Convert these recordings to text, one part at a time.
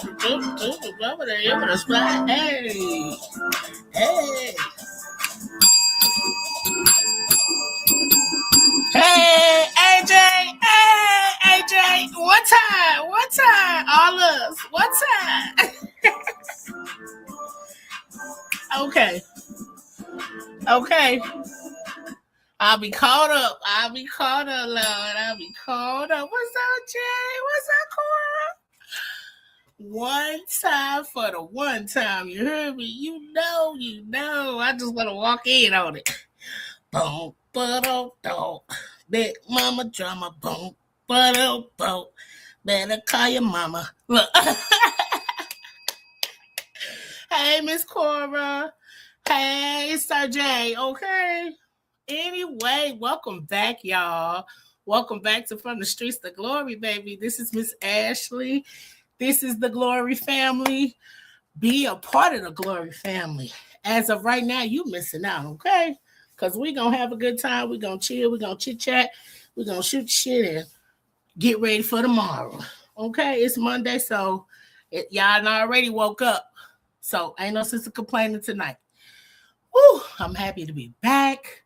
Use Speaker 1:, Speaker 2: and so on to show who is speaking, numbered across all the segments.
Speaker 1: Hey, AJ. Hey, AJ. One time. All us. One time. Okay. I'll be caught up, Lord. I'll be caught up. What's up, Jay? What's up, Cora? One time for the one time. You heard me? You know. I just want to walk in on it. Boom, ba-do-do. Big mama drama. Boom, ba-do-do. Better call your mama. Look. Hey, Miss Cora. Hey, Sir Jay. Okay. Anyway, welcome back, y'all. Welcome back to From the Streets to Glory, baby. This is Miss Ashley. This is the Glory family. Be a part of the Glory family. As of right now, you missing out, okay? Because we're going to have a good time. We're going to chill. We're going to chit-chat. We're going to shoot shit and get ready for tomorrow. Okay? It's Monday, so y'all already woke up. So ain't no sense of complaining tonight. Woo! I'm happy to be back.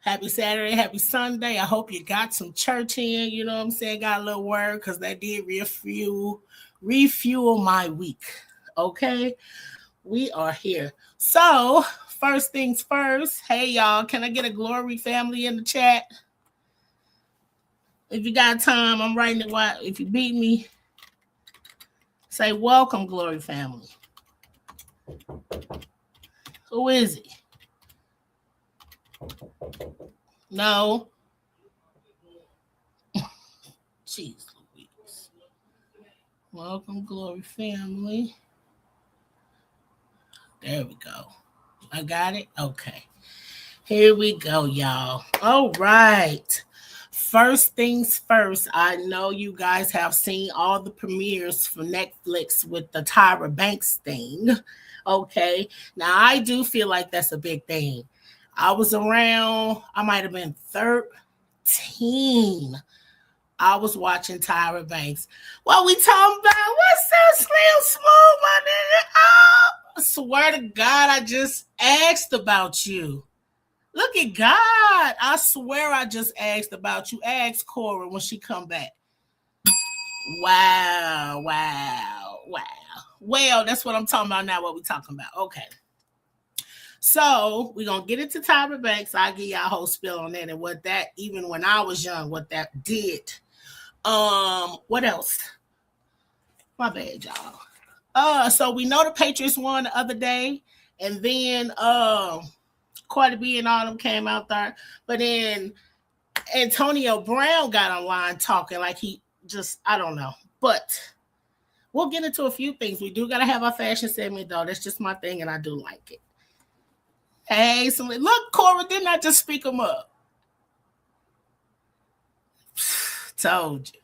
Speaker 1: Happy Saturday, happy Sunday. I hope you got some church in, you know what I'm saying? Got a little word because that did refuel my week. Okay? We are here. So, first things first. Hey, y'all, can I get a Glory family in the chat? If you got time, I'm writing it. If you beat me, say welcome, Glory family. Who is it? No. Jeez Louise. Welcome, Glory family. There we go. I got it? Okay. Here we go, y'all. All right. First things first, I know you guys have seen all the premieres for Netflix with the Tyra Banks thing. Okay. Now, I do feel like that's a big thing. I was around, I might have been 13. I was watching Tyra Banks. What we talking about? What's up, Slim Smooth, my nigga? Oh, I swear to God, I just asked about you. Look at God. I swear I just asked about you. Ask Cora when she come back. Wow. Well, that's what I'm talking about now, what we talking about. Okay. So we're going to get into Tyra Banks. I'll give y'all a whole spill on that and what that, even when I was young, what that did. What else? My bad, y'all. So we know the Patriots won the other day, and then Cardi B and all them came out there, but then Antonio Brown got online talking like he just, I don't know, but we'll get into a few things. We do got to have our fashion segment, though. That's just my thing, and I do like it. Hey, look, Cora, didn't I just speak them up? Told you.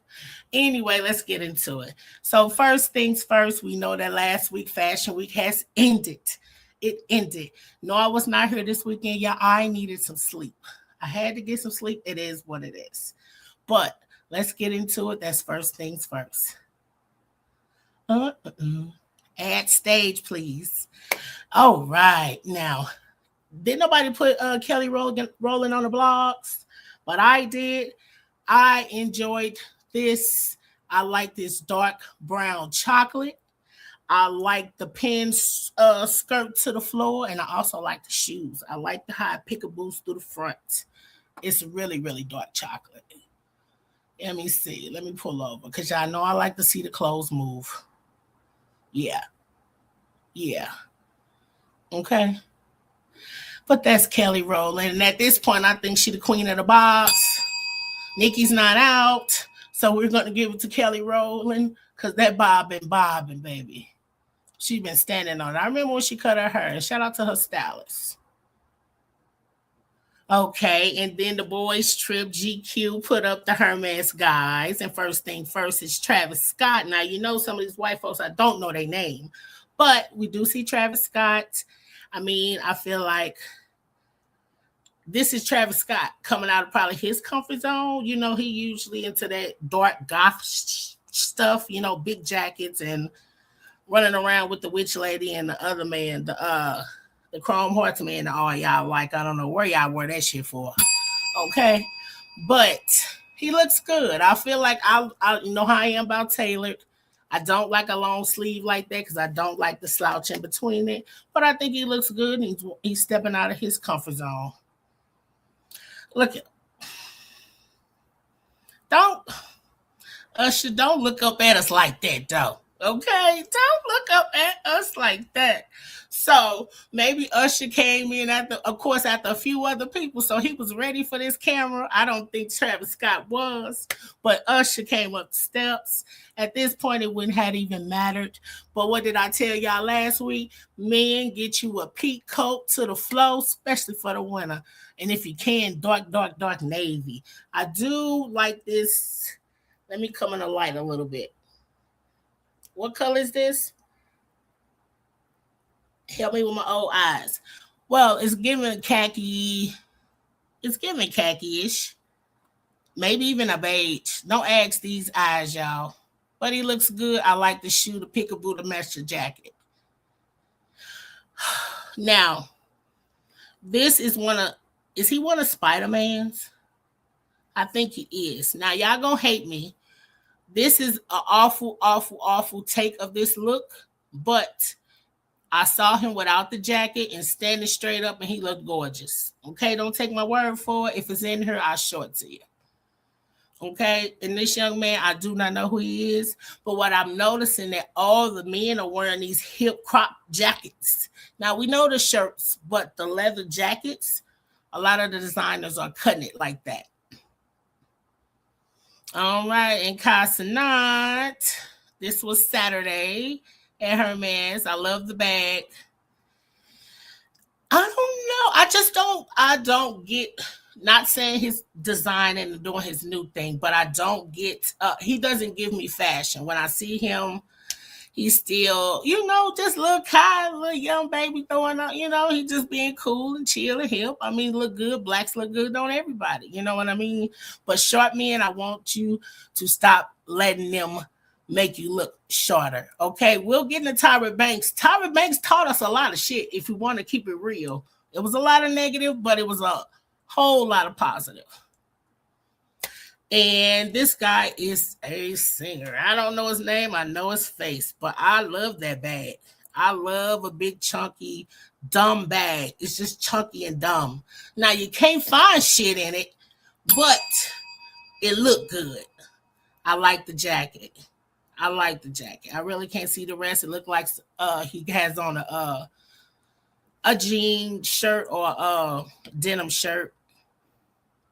Speaker 1: Anyway, let's get into it. So first things first, we know that last week Fashion Week has ended. It ended. No, I was not here this weekend. Yeah, I needed some sleep. I had to get some sleep. It is what it is. But let's get into it. That's first things first. Add stage, please. All right. Now, didn't nobody put Kelly Rowland on the blogs? But I did. I enjoyed this. I like this dark brown chocolate. I like the pin skirt to the floor, and I also like the shoes. I like the high pick-a-boos through the front. It's really, really dark chocolate. Let me see. Let me pull over because y'all know I like to see the clothes move. Yeah. Okay. But that's Kelly Rowland, and at this point, I think she's the queen of the box. Nikki's not out, so we're going to give it to Kelly Rowland because that bobbing, baby. She's been standing on it. I remember when she cut her hair. Shout out to her stylist. Okay, and then the boys trip GQ put up the Hermes guys. And first thing first is Travis Scott. Now, you know some of these white folks, I don't know their name. But we do see Travis Scott. I mean, I feel like this is Travis Scott coming out of probably his comfort zone. You know, he usually into that dark goth stuff, big jackets and running around with the witch lady and the other man, the Chrome Hearts man. All y'all like, I don't know where y'all wear that shit for. Okay, but he looks good. I feel like I know how I am about tailored. I don't like a long sleeve like that because I don't like the slouch in between it. But I think he looks good. He's stepping out of his comfort zone. Look, don't Usher, don't look up at us like that, though. Okay, don't look up at us like that. So maybe Usher came in after a few other people, so he was ready for this camera. I don't think Travis Scott was, but Usher came up the steps. At this point, it wouldn't have even mattered. But what did I tell y'all last week? Men, get you a peak coat to the flow, especially for the winter. And if you can, dark, dark, dark navy. I do like this. Let me come in the light a little bit. What color is this? Help me with my old eyes. Well, it's giving khaki. It's giving khaki-ish. Maybe even a beige. Don't ask these eyes, y'all. But he looks good. I like the shoe, the peekaboo, to match the jacket. Now, this is is he one of Spider-Man's? I think he is. Now, y'all gonna hate me. This is an awful, awful, awful take of this look, but I saw him without the jacket and standing straight up, and he looked gorgeous. Okay, don't take my word for it. If it's in here, I'll show it to you. Okay, and this young man, I do not know who he is, but what I'm noticing that all the men are wearing these hip crop jackets. Now, we know the shirts, but the leather jackets, a lot of the designers are cutting it like that. All right, and Casanat. This was Saturday at Hermes. I love the bag. I don't know. I don't get, not saying he's designing and doing his new thing, but I don't get, he doesn't give me fashion. When I see him, he's still, just little kind, little young baby throwing up, he just being cool and chill and hip. I mean, look good. Blacks look good on everybody. You know what I mean? But short men, I want you to stop letting them make you look shorter. Okay, we'll get into Tyra Banks. Tyra Banks taught us a lot of shit if we want to keep it real. It was a lot of negative, but it was a whole lot of positive. And this guy is a singer. I don't know his name. I know his face, but I love that bag. I love a big, chunky, dumb bag. It's just chunky and dumb. Now, you can't find shit in it, but it looked good. I like the jacket. I really can't see the rest. It looked like he has on a jean shirt or a denim shirt.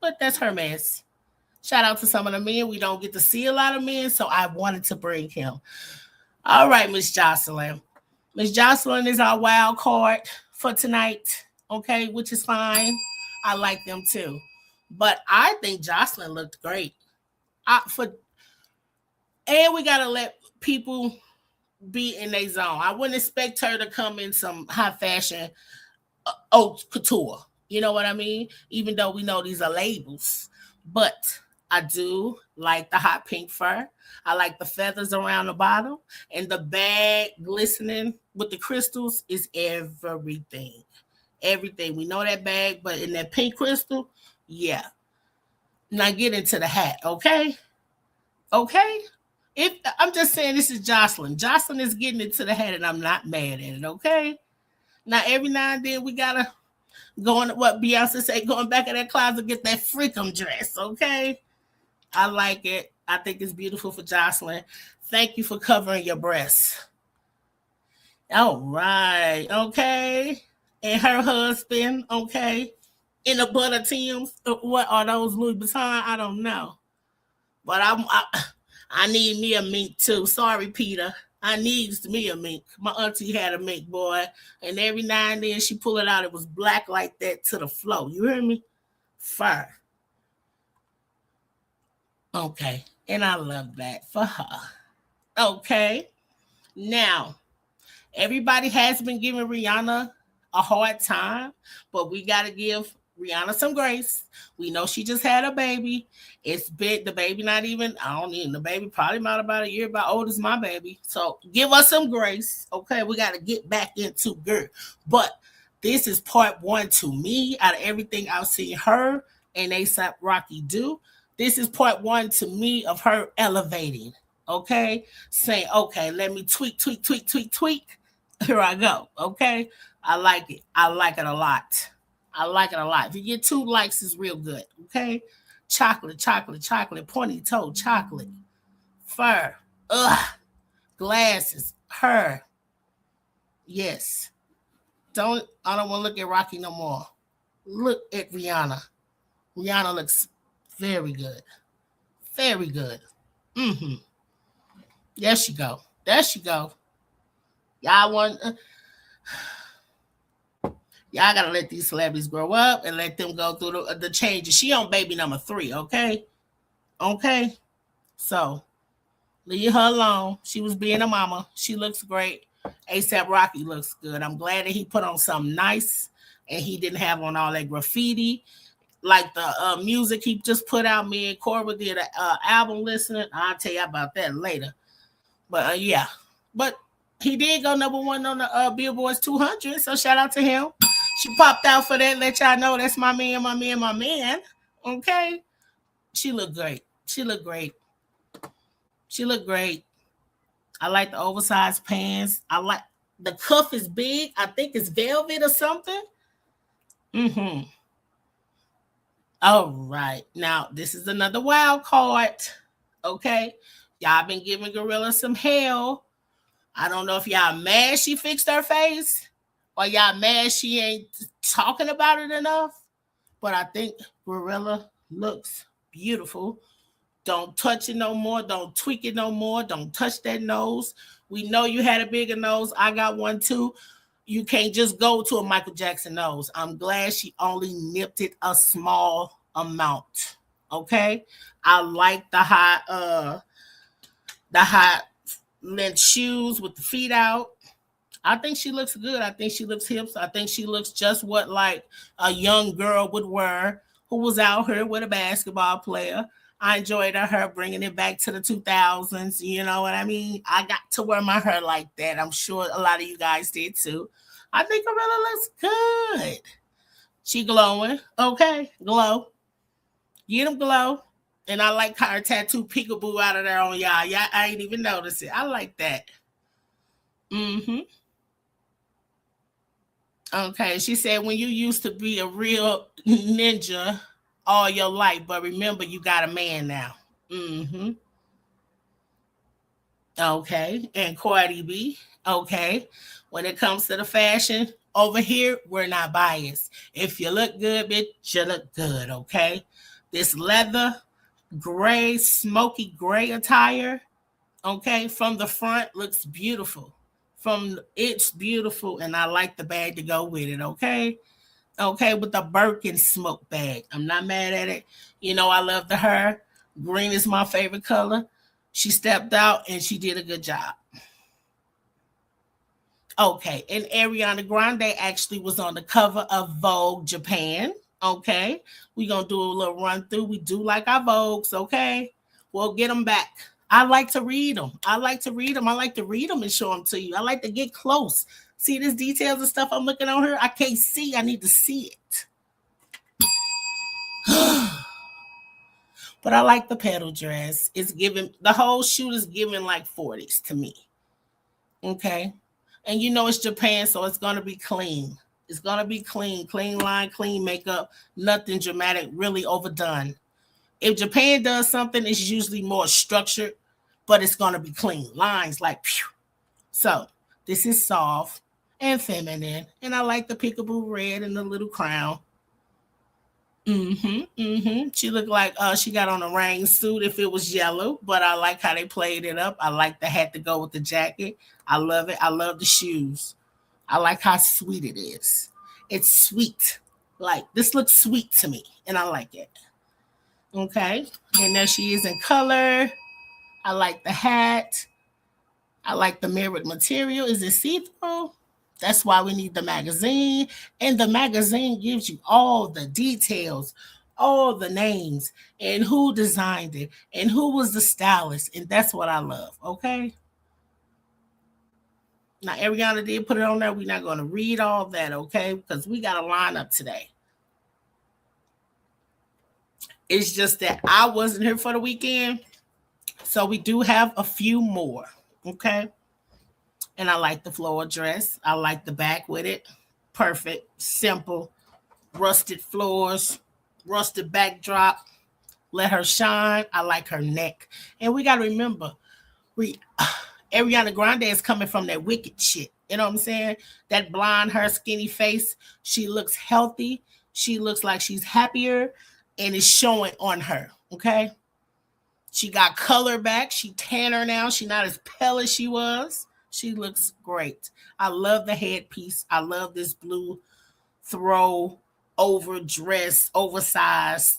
Speaker 1: But that's Hermes. Shout out to some of the men. We don't get to see a lot of men, so I wanted to bring him. All right, Miss Jocelyn. Miss Jocelyn is our wild card for tonight, okay, which is fine. I like them too. But I think Jocelyn looked great. And we got to let people be in their zone. I wouldn't expect her to come in some high fashion haute couture. You know what I mean? Even though we know these are labels. But I do like the hot pink fur. I like the feathers around the bottom. And the bag glistening with the crystals is everything. Everything. We know that bag, but in that pink crystal, yeah. Now get into the hat, okay? Okay? I'm just saying this is Jocelyn. Jocelyn is getting into the hat, and I'm not mad at it, okay? Now, every now and then, we got to go on, what Beyonce say, going back in that closet, get that freakum dress, okay? I like it. I think it's beautiful for Jocelyn. Thank you for covering your breasts. All right, okay? And her husband, okay? In the butter Tims. What are those, Louis Vuitton? I don't know. But I need me a mink too. Sorry, Peter. I needs me a mink. My auntie had a mink, boy. And every now and then she pull it out. It was black like that to the floor. You hear me? Fur. Okay. And I love that for her. Okay. Now, everybody has been giving Rihanna a hard time, but we got to give Rihanna some grace. We know she just had a baby. It's big. The baby not even, I don't even, the baby probably not about a year about old as my baby. So give us some grace. Okay, we got to get back into girl. But this is part one to me out of everything I've seen her and ASAP Rocky do. This is part one to me of her elevating. Okay, saying, okay, let me tweak, tweak, tweak, tweak, tweak. Here I go. Okay, I like it. I like it a lot. I like it a lot. If you get 2 likes, it's real good. Okay, chocolate, chocolate, chocolate, pointy toe, chocolate, fur, ugh, glasses, her. Yes. I don't want to look at Rocky no more. Look at Rihanna. Rihanna looks very good. Very good. Mm-hmm. There she go. There she go. Y'all want y'all gotta let these celebrities grow up and let them go through the changes. She on baby number 3, okay? Okay. So leave her alone. She was being a mama. She looks great. ASAP Rocky looks good. I'm glad that he put on something nice and he didn't have on all that graffiti. Like the music he just put out, me and Cora did an album listening. I'll tell you about that later. But yeah, but he did go number 1 on the Billboard's 200. So shout out to him. She popped out for that. Let y'all know that's my man, my man, my man. Okay, she looked great. She looked great. She looked great. I like the oversized pants. I like the cuff is big. I think it's velvet or something. Mm-hmm. All right. Now, this is another wild card. Okay. Y'all been giving Gorilla some hell. I don't know if y'all mad she fixed her face or y'all mad she ain't talking about it enough. But I think Gorilla looks beautiful. Don't touch it no more. Don't tweak it no more. Don't touch that nose. We know you had a bigger nose. I got one too. You can't just go to a Michael Jackson nose. I'm glad she only nipped it a small amount. Okay. I like the high length shoes with the feet out. I think she looks good. I think she looks hips. I think she looks just what like a young girl would wear who was out here with a basketball player. I enjoyed her bringing it back to the 2000s. You know what I mean? I got to wear my hair like that. I'm sure a lot of you guys did too. I think Gorilla looks good. She glowing. Okay, glow. Get them glow. And I like her tattoo peekaboo out of there on y'all. Y'all, I ain't even noticed it. I like that. Mm-hmm. Okay, she said when you used to be a real ninja all your life, but remember you got a man now. Mm-hmm. Okay, and Cardi B. Okay, when it comes to the fashion over here, we're not biased. If you look good, bitch, you look good. Okay, this leather gray, smoky gray attire. Okay, from the front looks beautiful. From it's beautiful, and I like the bag to go with it. Okay, okay, with the Birkin smoke bag. I'm not mad at it. You know, I love the hair. Green is my favorite color. She stepped out and she did a good job. Okay, and Ariana Grande actually was on the cover of Vogue Japan. Okay, we're gonna do a little run through. We do like our Vogues. Okay, we'll get them back. I like to read them. I like to read them. I like to read them and show them to you. I like to get close. See these details and stuff I'm looking on here? I can't see. I need to see it. But I like the pedal dress. It's giving the whole shoot is giving like 40s to me. Okay. And you know it's Japan, so it's gonna be clean. It's gonna be clean, clean line, clean makeup, nothing dramatic, really overdone. If Japan does something, it's usually more structured, but it's gonna be clean. Lines like phew. So this is soft and feminine, and I like the peekaboo red and the little crown. Mm-hmm. Mm-hmm. She looked like she got on a rain suit if it was yellow, but I like how they played it up. I like the hat to go with the jacket. I love it. I love the shoes. I like how sweet it is. It's sweet. Like this looks sweet to me, and I like it. Okay. And there she is in color. I like the hat. I like the mirrored material. Is it see-through? That's why we need the magazine. And the magazine gives you all the details, all the names, and who designed it, and who was the stylist. And that's what I love. Okay. Now, Ariana did put it on there. We're not going to read all that, okay? Because we got a lineup today. It's just that I wasn't here for the weekend. So we do have a few more, okay? And I like the floral dress. I like the back with it. Perfect, simple, rusted floors, rusted backdrop. Let her shine. I like her neck. And we got to remember, we Ariana Grande is coming from that wicked shit. You know what I'm saying? That blonde hair, skinny face. She looks healthy. She looks like she's happier, and it's showing on her. Okay? She got color back. She tanner now. She's not as pale as she was. She looks great. I love the headpiece. I love this blue throw over dress, oversized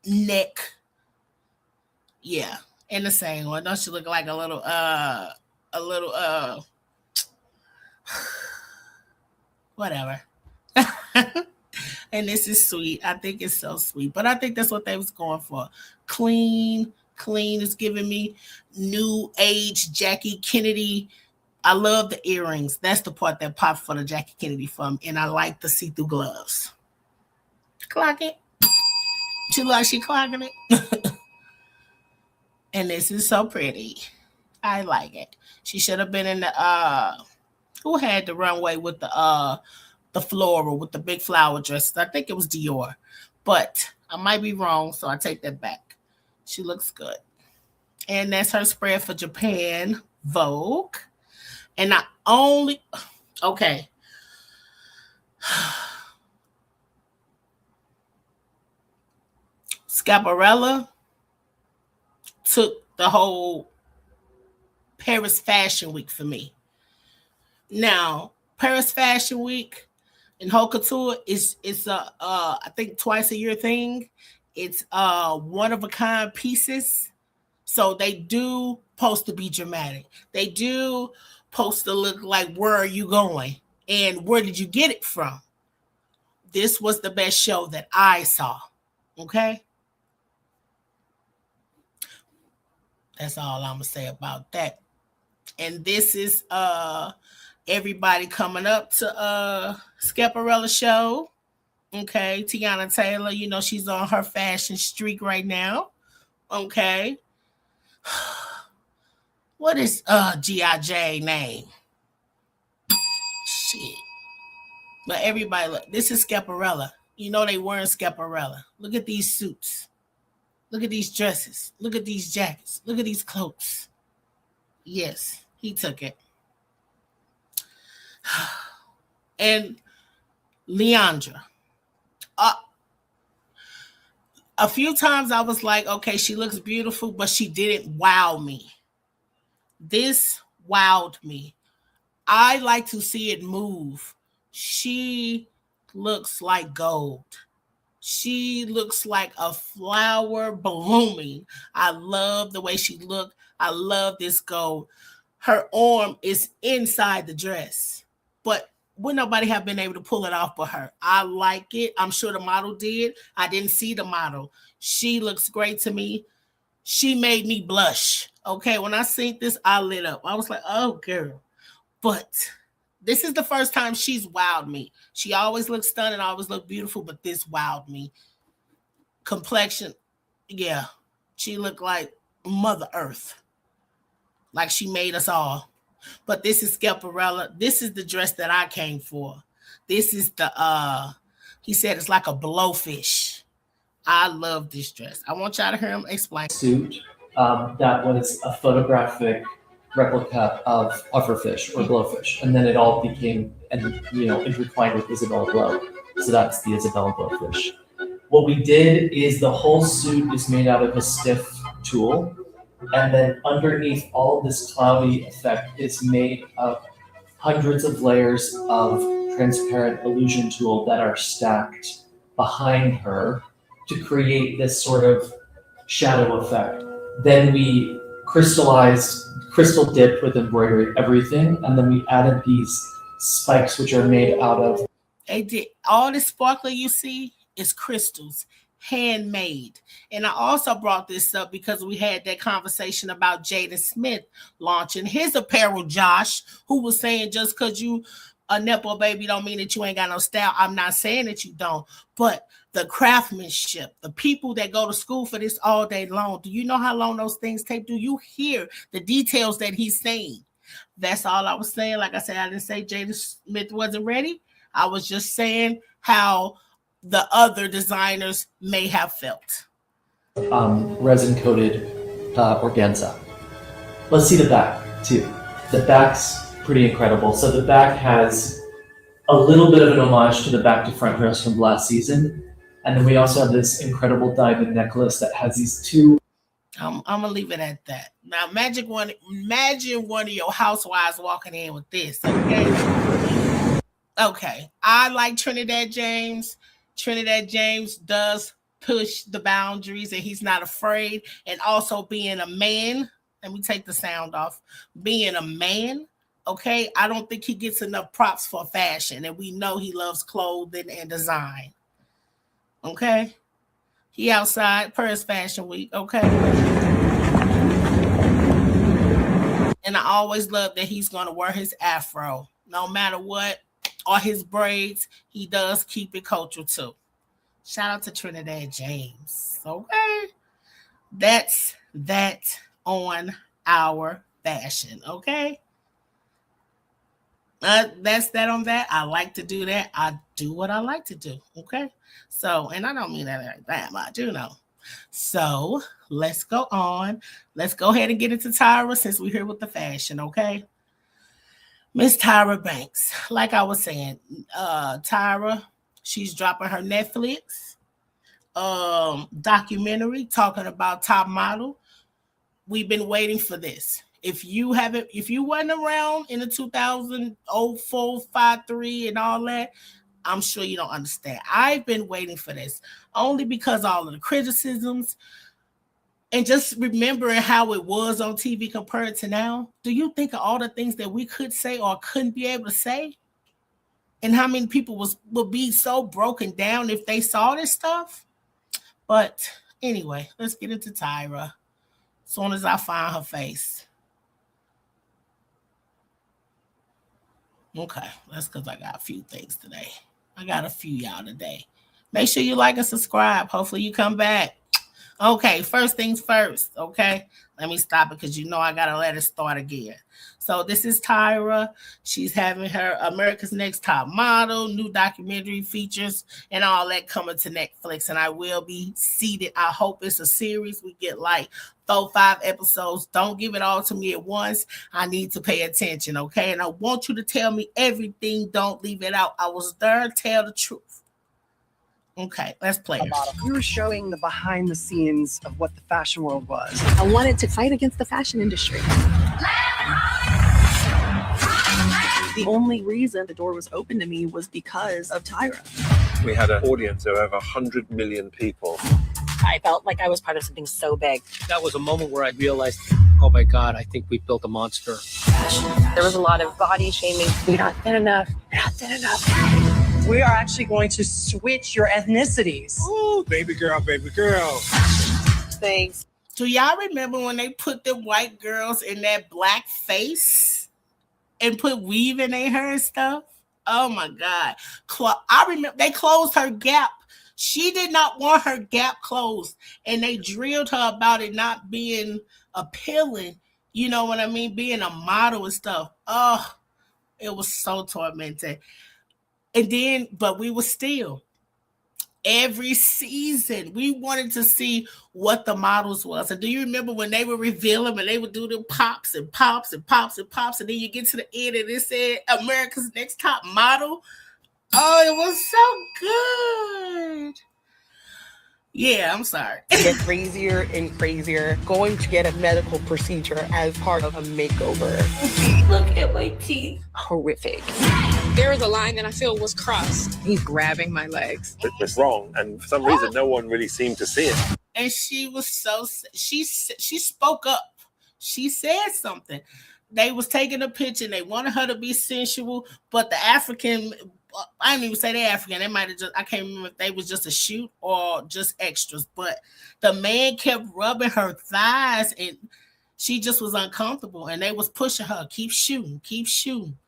Speaker 1: neck. Yeah. And the same one. Don't she look like a little whatever. And this is sweet. I think it's so sweet. But I think that's what they was going for. Clean is giving me new age Jackie Kennedy. I love the earrings. That's the part that popped for the Jackie Kennedy from. And I like the see-through gloves. Clock it. She like she clocking it. And this is so pretty. I like it. She should have been in the who had the runway with the floral with the big flower dresses. I think it was Dior. But I might be wrong, so I take that back. She looks good. And that's her spread for Japan Vogue. And not only okay. Scaparella took the whole Paris Fashion Week for me. Now, Paris Fashion Week and Haute Couture is a I think twice a year thing. It's one of a kind pieces. So they do supposed to be dramatic. They do supposed to look like, where are you going? And where did you get it from? This was the best show that I saw. Okay? That's all I'm gonna say about that. And this is everybody coming up to Scaparella show. Okay, Tiana Taylor, you know she's on her fashion streak right now. Okay. What is G.I.J. name? Shit. But everybody, look, this is Scaparella. You know they wearing Scaparella. Look at these suits. Look at these dresses. Look at these jackets. Look at these cloaks. Yes, he took it. And Leandra. A few times I was like, okay, she looks beautiful, but she didn't wow me. This wowed me. I like to see it move. She looks like gold. She looks like a flower blooming. I love the way she looked. I love this gold. Her arm is inside the dress, but would nobody have been able to pull it off but her? I like it. I'm sure the model did. I didn't see the model. She looks great to me. She made me blush. Okay, when I seen this, I lit up. I was like, oh, girl. But this is the first time she's wowed me. She always looks stunning, always look beautiful, but this wowed me. Complexion, yeah. She looked like Mother Earth. Like she made us all. But this is Scaparella. This is the dress that I came for. This is the, he said it's like a blowfish. I love this dress. I want y'all to hear him explain.
Speaker 2: Suit that was a photographic replica of pufferfish or blowfish, and then it all became intertwined with Isabella Blow. So that's the Isabella Blowfish. What we did is the whole suit is made out of a stiff tulle, and then underneath all this cloudy effect is made of hundreds of layers of transparent illusion tulle that are stacked behind her to create this sort of shadow effect. Then we crystal dipped with embroidery everything, and then we added these spikes, which are made out of.
Speaker 1: They did all the sparkler you see is crystals, handmade. And I also brought this up because we had that conversation about Jaden Smith launching his apparel. Josh, who was saying just because you a Nepo baby don't mean that you ain't got no style. I'm not saying that you don't, but the craftsmanship, the people that go to school for this all day long. Do you know how long those things take? Do you hear the details that he's saying? That's all I was saying. Like I said, I didn't say Jaden Smith wasn't ready. I was just saying how the other designers may have felt.
Speaker 2: Resin-coated organza. Let's see the back, too. The back's pretty incredible. So the back has a little bit of an homage to the back to front dress from last season. And then we also have this incredible diamond necklace that has these two.
Speaker 1: I'm gonna leave it at that. Now, imagine one of your housewives walking in with this. Okay. I like Trinidad James. Trinidad James does push the boundaries, and he's not afraid. And also being a man. Let me take the sound off. Being a man. Okay. I don't think he gets enough props for fashion, and we know he loves clothing and design. Okay. He outside Paris Fashion Week. Okay. And I always love that he's going to wear his afro. No matter what, or his braids, he does keep it cultural too. Shout out to Trinidad James. Okay. That's that on our fashion. Okay. That's that on that. I like to do that. I do what I like to do. Okay. So, and I don't mean that like that much, you know. So let's go on. Let's go ahead and get into Tyra since we're here with the fashion. Okay. Miss Tyra Banks. Like I was saying, Tyra, she's dropping her Netflix documentary talking about Top Model. We've been waiting for this. If you weren't around in the 2004, 5, 3 and all that, I'm sure you don't understand. I've been waiting for this only because all of the criticisms and just remembering how it was on TV compared to now. Do you think of all the things that we could say or couldn't be able to say? And how many people would be so broken down if they saw this stuff? But anyway, let's get into Tyra. As soon as I find her face. Okay, that's because I got a few things today. I got a few y'all today. Make sure you like and subscribe. Hopefully you come back. Okay, first things first, okay? Let me stop it because you know I got to let it start again. So this is Tyra. She's having her America's Next Top Model, new documentary features, and all that coming to Netflix. And I will be seated. I hope it's a series. We get like 4, 5 episodes. Don't give it all to me at once. I need to pay attention, okay? And I want you to tell me everything. Don't leave it out. I was there. Tell the truth. Okay, let's play it.
Speaker 3: We were showing the behind the scenes of what the fashion world was.
Speaker 4: I wanted to fight against the fashion industry. The only reason the door was open to me was because of Tyra.
Speaker 5: We had an audience of over 100 million people.
Speaker 6: I felt like I was part of something so big.
Speaker 7: That was a moment where I realized, oh my God, I think we built a monster.
Speaker 6: There was a lot of body shaming. You're not thin enough. You're not thin enough.
Speaker 3: We are actually going to switch your ethnicities.
Speaker 5: Ooh, baby girl, baby girl.
Speaker 6: Thanks.
Speaker 1: Do y'all remember when they put the white girls in that black face and put weave in their hair and stuff? Oh my God. I remember they closed her gap. She did not want her gap closed, and they drilled her about it not being appealing. You know what I mean? Being a model and stuff. Oh, it was so tormenting. And then, but we were still, every season, we wanted to see what the models was. And do you remember when they would reveal them and they would do them pops and pops and pops and pops, and then you get to the end and it said America's Next Top Model? Oh, it was so good. Yeah, I'm sorry.
Speaker 6: Get crazier and crazier. Going to get a medical procedure as part of a makeover.
Speaker 8: Look at my teeth.
Speaker 6: Horrific.
Speaker 8: There was a line that I feel was crossed. He's grabbing my legs.
Speaker 5: It was wrong, and for some reason, no one really seemed to see it.
Speaker 1: And she was she spoke up. she said something. They was taking a picture and they wanted her to be sensual, but the African, I didn't even say they African. They might have just, I can't remember if they was just a shoot or just extras, but the man kept rubbing her thighs and she just was uncomfortable and they was pushing her, keep shooting.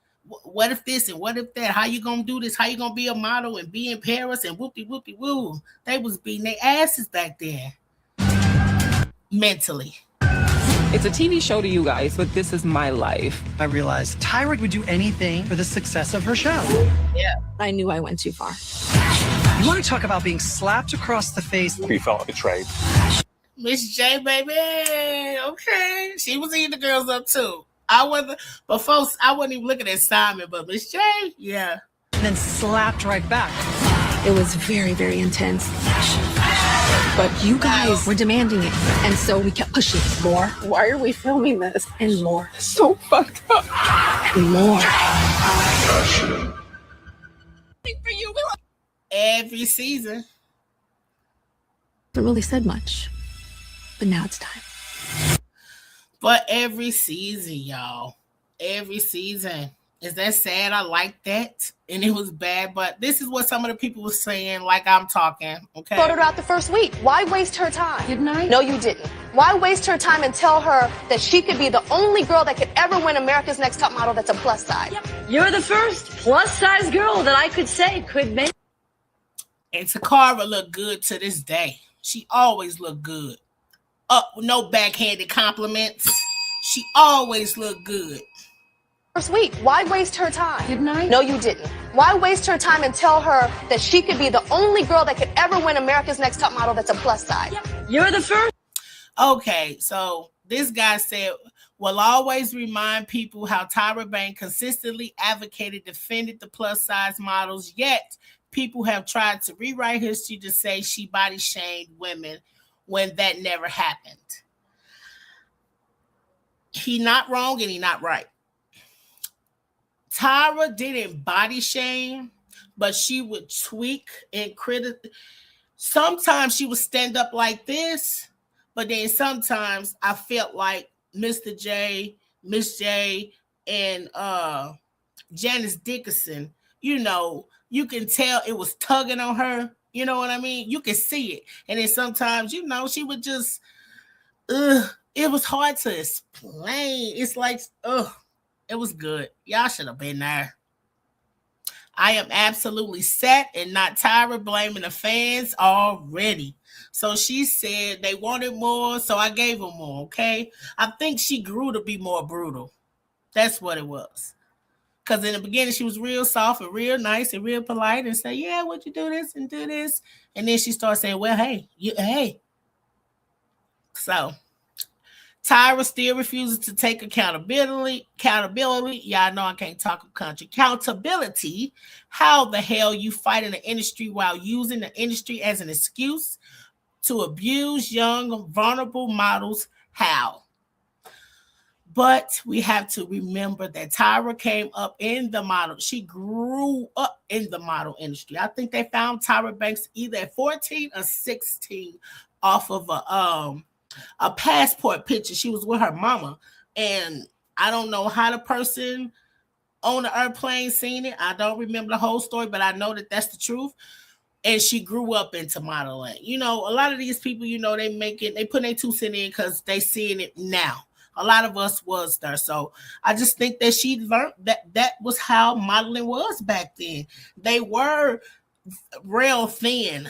Speaker 1: What if this and what if that? How you gonna do this? How you gonna be a model and be in Paris and whoopty-woo? They was beating their asses back there. Mentally.
Speaker 9: It's a TV show to you guys, but this is my life.
Speaker 3: I realized Tyra would do anything for the success of her show.
Speaker 1: Yeah.
Speaker 8: I knew I went too far.
Speaker 3: You want to talk about being slapped across the face?
Speaker 5: We felt betrayed.
Speaker 1: Miss J, baby. Okay. She was eating the girls up too. I wasn't, but folks, I wasn't even looking at Simon, but Miss J, yeah.
Speaker 3: And then slapped right back.
Speaker 8: It was very, very intense. But you guys were demanding it. And so we kept pushing more. Why are we filming this? And more. So fucked up. And more. For you.
Speaker 1: Every season.
Speaker 8: I haven't really said much. But now it's time.
Speaker 1: But every season, y'all. Every season. Is that sad? I like that. And it was bad, but this is what some of the people were saying, like I'm talking, okay?
Speaker 10: Voted her out the first week. Why waste her time?
Speaker 8: Didn't I?
Speaker 10: No, you didn't. Why waste her time and tell her that she could be the only girl that could ever win America's Next Top Model that's a plus size?
Speaker 11: Yep. You're the first plus size girl that I could say could make.
Speaker 1: And Takara looked good to this day. She always looked good. No backhanded compliments. She always looked good.
Speaker 10: First week. Why waste her time?
Speaker 8: Didn't I?
Speaker 10: No, you didn't. Why waste her time and tell her that she could be the only girl that could ever win America's Next Top Model that's a plus size?
Speaker 11: Yep. You're the first.
Speaker 1: Okay, so this guy said, will always remind people how Tyra Banks consistently advocated, defended the plus size models, yet people have tried to rewrite history to say she body shamed women when that never happened. He not wrong and he not right. Tyra didn't body shame, but she would tweak and criticize. Sometimes she would stand up like this, but then sometimes I felt like Mr. J, Miss J, and Janice Dickinson, you know, you can tell it was tugging on her. You know what I mean? You can see it. And then sometimes, you know, she would just, it was hard to explain. It's like, it was good. Y'all should have been there. I am absolutely set and not Tyra blaming the fans already. So she said they wanted more, so I gave them more, okay? I think she grew to be more brutal. That's what it was. Because in the beginning, she was real soft and real nice and real polite and say, yeah, would you do this and do this? And then she started saying, well, hey. So Tyra still refuses to take accountability. Y'all know I can't talk country. Accountability. How the hell you fight in the industry while using the industry as an excuse to abuse young, vulnerable models? How? But we have to remember that Tyra came up in the model. She grew up in the model industry. I think they found Tyra Banks either at 14 or 16 off of a passport picture. She was with her mama. And I don't know how the person on the airplane seen it. I don't remember the whole story, but I know that that's the truth. And she grew up into modeling. You know, a lot of these people, you know, they put their 2 cents in because they seeing it now. A lot of us was there. So I just think that she learned that was how modeling was back then. They were real thin,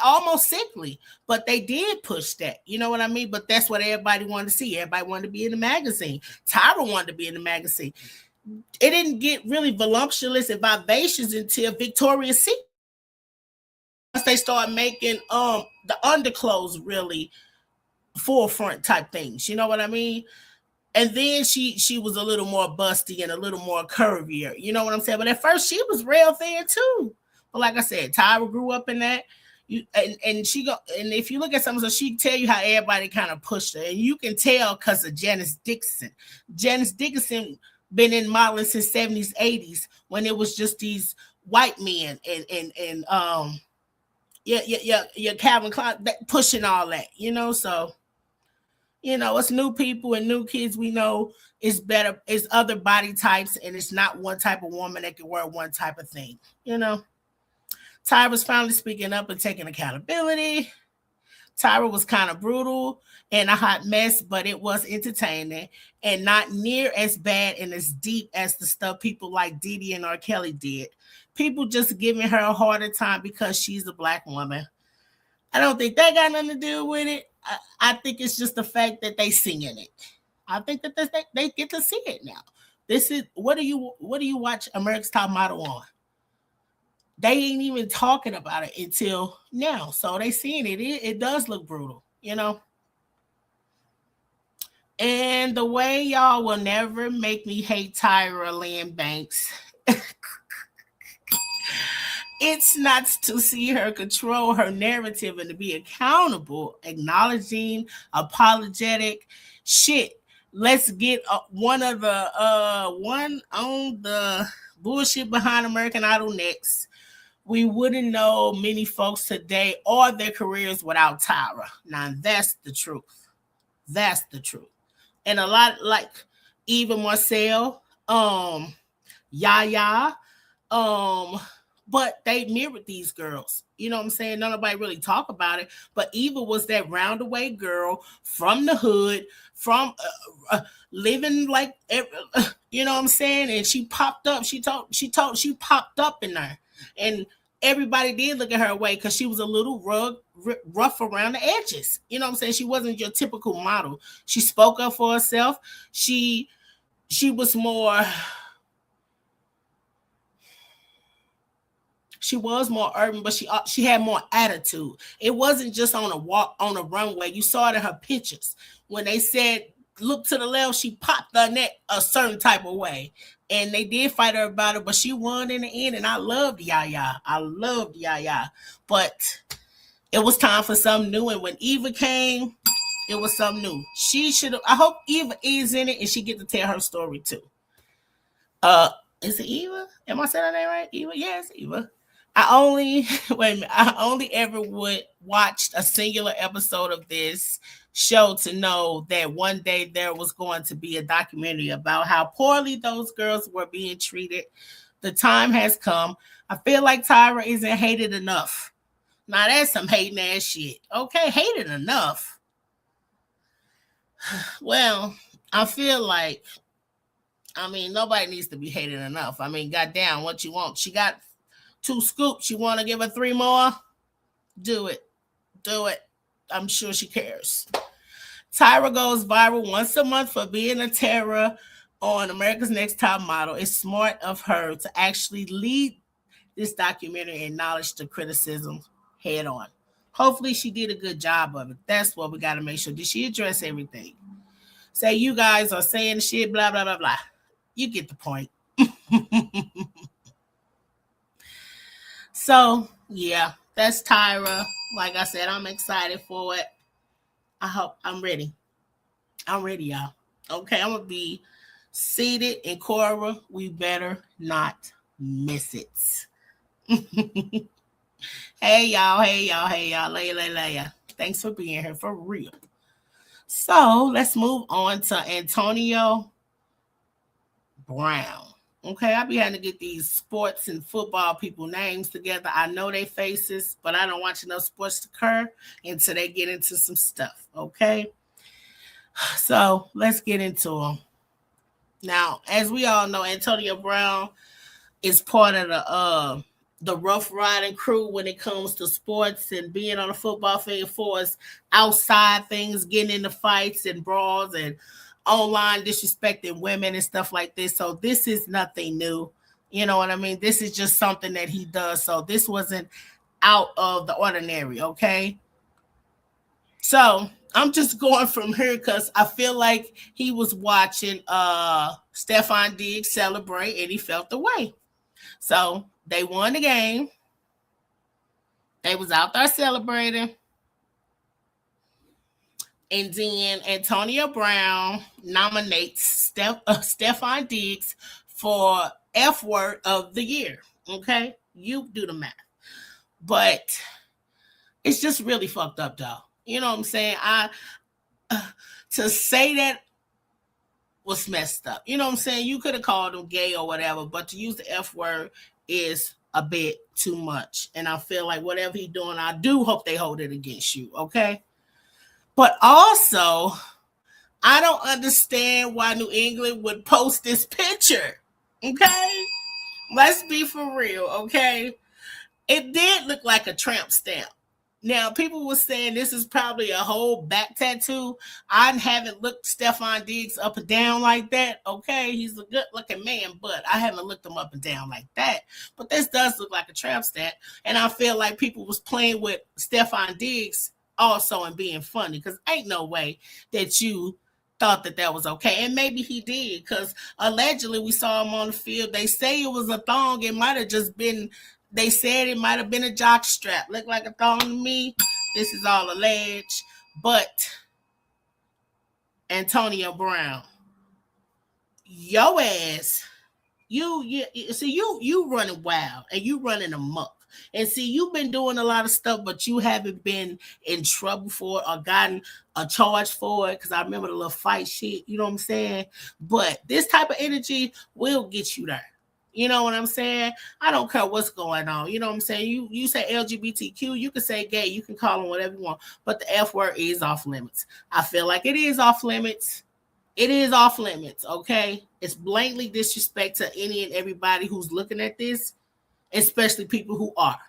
Speaker 1: almost sickly, but they did push that. You know what I mean? But that's what everybody wanted to see. Everybody wanted to be in the magazine. Tyra wanted to be in the magazine. It didn't get really voluptuous and vivacious until Victoria's Secret. Once they started making the underclothes really forefront type things, you know what I mean? And then she was a little more busty and a little more curvier, you know what I'm saying? But at first she was real thin too. But like I said, Tyra grew up in that. And if you look at something, so she tell you how everybody kind of pushed her, and you can tell because of Janice Dickinson. Janice Dickinson been in modeling since 70s, 80s when it was just these white men and Calvin Klein pushing all that, you know. So It's new people and new kids. We know it's better, it's other body types, and it's not one type of woman that can wear one type of thing. Tyra was finally speaking up and taking accountability. Tyra was kind of brutal and a hot mess, but it was entertaining and not near as bad and as deep as the stuff people like Diddy and R. Kelly did. People just giving her a harder time because she's a black woman. I don't think that got nothing to do with it. I think it's just the fact that they singing it. I think that they get to see it now. This is what do you watch America's Top Model on? They ain't even talking about it until now. So they seeing it. It does look brutal, And the way y'all will never make me hate Tyra Banks. It's not to see her control her narrative and to be accountable, acknowledging, apologetic. Shit, let's get one on the bullshit behind American Idol next. We wouldn't know many folks today or their careers without Tyra. Now, that's the truth. That's the truth. And a lot like Eva Marcel, Yaya, but they mirrored these girls. You know what I'm saying? Nobody really talk about it. But Eva was that roundaway girl from the hood, from living like, you know what I'm saying? And she popped up. She popped up in there. And everybody did look at her away because she was a little rough around the edges. You know what I'm saying? She wasn't your typical model. She spoke up for herself. She was more... She was more urban, but she had more attitude. It wasn't just on a walk on a runway. You saw it in her pictures. When they said, look to the left, she popped her neck a certain type of way. And they did fight her about it, but she won in the end. And I loved Yaya. But it was time for something new. And when Eva came, it was something new. I hope Eva is in it and she get to tell her story too. Is it Eva? Am I saying her name right? Eva? Yes, Eva. I only ever watched a singular episode of this show to know that one day there was going to be a documentary about how poorly those girls were being treated. The time has come. I feel like Tyra isn't hated enough. Now that's some hating ass shit. Okay, hated enough. Well, I feel like, nobody needs to be hated enough. Goddamn, what you want? She got 2 scoops. You want to give her 3 more? Do it. I'm sure she cares. Tyra goes viral once a month for being a terror on America's Next Top Model. It's smart of her to actually lead this documentary and acknowledge the criticism head on. Hopefully she did a good job of it. That's what we got to make sure. Did she address everything? Say you guys are saying shit, blah, blah, blah, blah. You get the point. So, yeah, that's Tyra. Like I said, I'm excited for it. I hope I'm ready. I'm ready, y'all. Okay, I'm going to be seated in Cora. We better not miss it. Hey, y'all. Leia. Thanks for being here, for real. So, let's move on to Antonio Brown. Okay, I be having to get these sports and football people names together. I know their faces, but I don't watch enough sports to occur until they get into some stuff. Okay, so let's get into them. Now, as we all know, Antonio Brown is part of the rough riding crew when it comes to sports and being on a football field for us outside things, getting into fights and brawls and online disrespecting women and stuff like this. So this is nothing new. You know what I mean? This is just something that he does. So this wasn't out of the ordinary, okay? So I'm just going from here because I feel like he was watching Stephon Diggs celebrate and he felt the way. So they won the game. They was out there celebrating. And then Antonio Brown nominates Stephon Diggs for F word of the year. Okay? You do the math. But it's just really fucked up, though. You know what I'm saying? to say that was messed up. You know what I'm saying? You could have called him gay or whatever, but to use the F word is a bit too much. And I feel like whatever he's doing, I do hope they hold it against you, okay? But also, I don't understand why New England would post this picture, okay? Let's be for real, okay? It did look like a tramp stamp. Now, people were saying this is probably a whole back tattoo. I haven't looked Stefon Diggs up and down like that, okay? He's a good-looking man, but I haven't looked him up and down like that. But this does look like a tramp stamp, and I feel like people was playing with Stefon Diggs also and being funny, because ain't no way that you thought that was okay. And maybe he did, because allegedly we saw him on the field. They say it was a thong. It might have just been... They said it might have been a jock strap. Looked like a thong to me. This is all alleged. But Antonio Brown, your ass, you see, you running wild and you running amok. And see, you've been doing a lot of stuff, but you haven't been in trouble for it or gotten a charge for it. Because I remember the little fight shit, you know what I'm saying? But this type of energy will get you there. You know what I'm saying? I don't care what's going on. You know what I'm saying? You say LGBTQ, you can say gay, you can call them whatever you want, but the F word is off limits. I feel like it is off limits. It is off limits, okay? It's blatantly disrespect to any and everybody who's looking at this, especially people who are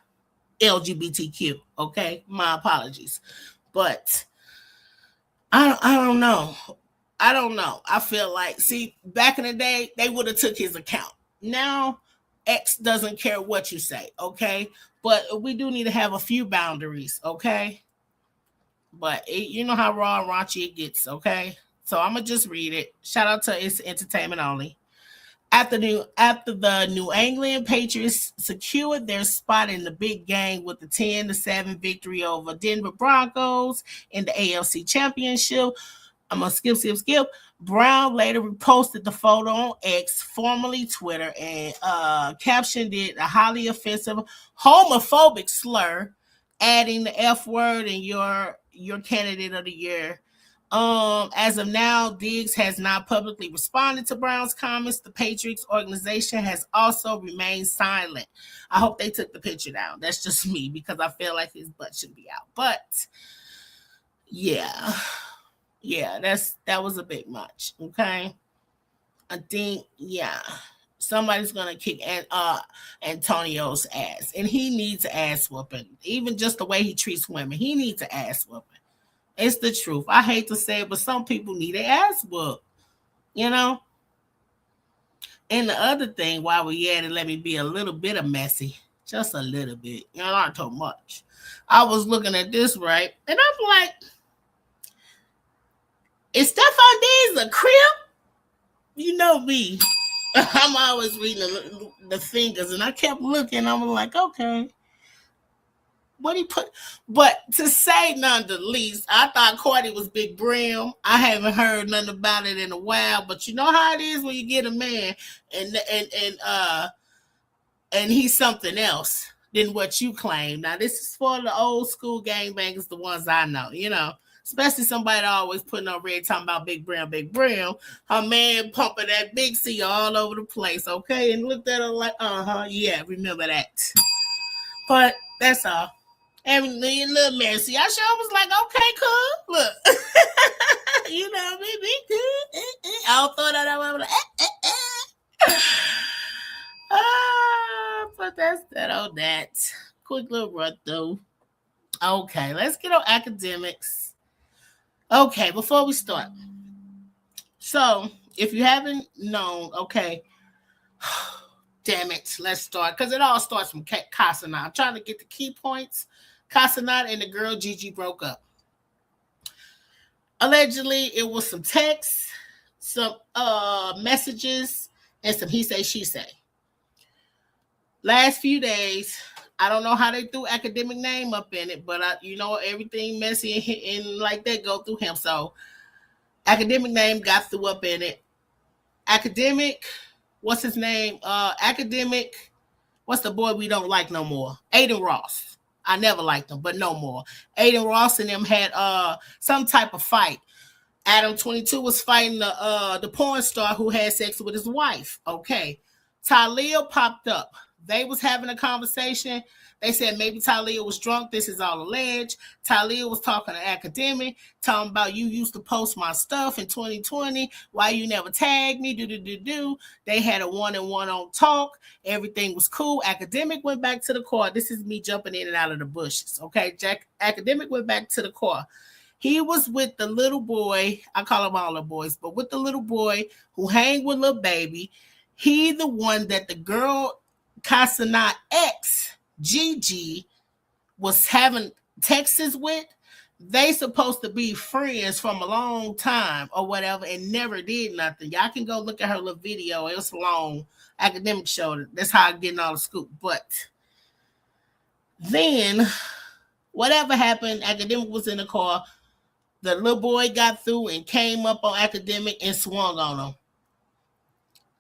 Speaker 1: LGBTQ, okay? My apologies. But I don't know. I don't know. I feel like, see, back in the day, they would have took his account. Now, X doesn't care what you say, okay? But we do need to have a few boundaries, okay? But you know how raw and raunchy it gets, okay? So I'm going to just read it. Shout out to It's Entertainment Only. After the New England Patriots secured their spot in the big game with the 10-7 victory over Denver Broncos in the AFC Championship, I'm going to skip. Brown later reposted the photo on X, formerly Twitter, and captioned it a highly offensive homophobic slur, adding the F word in your candidate of the year. As of now, Diggs has not publicly responded to Brown's comments. The Patriots organization has also remained silent. I hope they took the picture down. That's just me, because I feel like his butt should be out. But yeah, that was a bit much. Okay, I think somebody's gonna kick Antonio's ass, and he needs an ass whooping. Even just the way he treats women, he needs an ass whooping. It's the truth. I hate to say it, but some people need an ass whoop, you know. And the other thing, while we at it, let me be a little bit of messy, just a little bit, not too much. I was looking at this, right, and I'm like, is Stefon Diggs a crip? You know me. I'm always reading the fingers, and I kept looking. I was like, okay. What he put? But to say none the least, I thought Courtney was Big Brim. I haven't heard nothing about it in a while, but you know how it is when you get a man and he's something else than what you claim. Now, this is for the old school gangbangers, the ones I know, especially somebody always putting on red talking about Big Brim. Her man pumping that Big C all over the place, okay? And looked at her like, yeah, remember that. But that's all. And little messy. I sure was like, okay, cool. Look. You know me, be good. I'll throw that out. I'm like, but that's that on that. Quick little run through. Okay, let's get on academics. Okay, before we start. So, if you haven't known, okay, damn it, let's start. Because it all starts from Casanat. I'm trying to get the key points. Casanat and the girl Gigi broke up. Allegedly, it was some texts, some messages, and some he say, she say. Last few days, I don't know how they threw academic name up in it, but everything messy and like that go through him. So academic name got threw up in it. Academic, what's his name? Academic, what's the boy we don't like no more? Aiden Ross. I never liked him, but no more. Aiden Ross and them had some type of fight. Adam 22 was fighting the porn star who had sex with his wife. Okay. Talia popped up. They was having a conversation. They said maybe Talia was drunk. This is all alleged. Talia was talking to Academic, talking about you used to post my stuff in 2020. Why you never tagged me? Do. They had a one-on-one on talk. Everything was cool. Academic went back to the car. This is me jumping in and out of the bushes. Okay, Academic went back to the car. He was with the little boy. I call them all the boys, but with the little boy who hang with little baby. He the one that the girl Casanat ex Gigi was having Texas with. They supposed to be friends from a long time or whatever and never did nothing. Y'all can go look at her little video. It was long. Academic showed it. That's how I'm getting all the scoop. But then whatever happened, Academic was in the car. The little boy got through and came up on Academic and swung on him.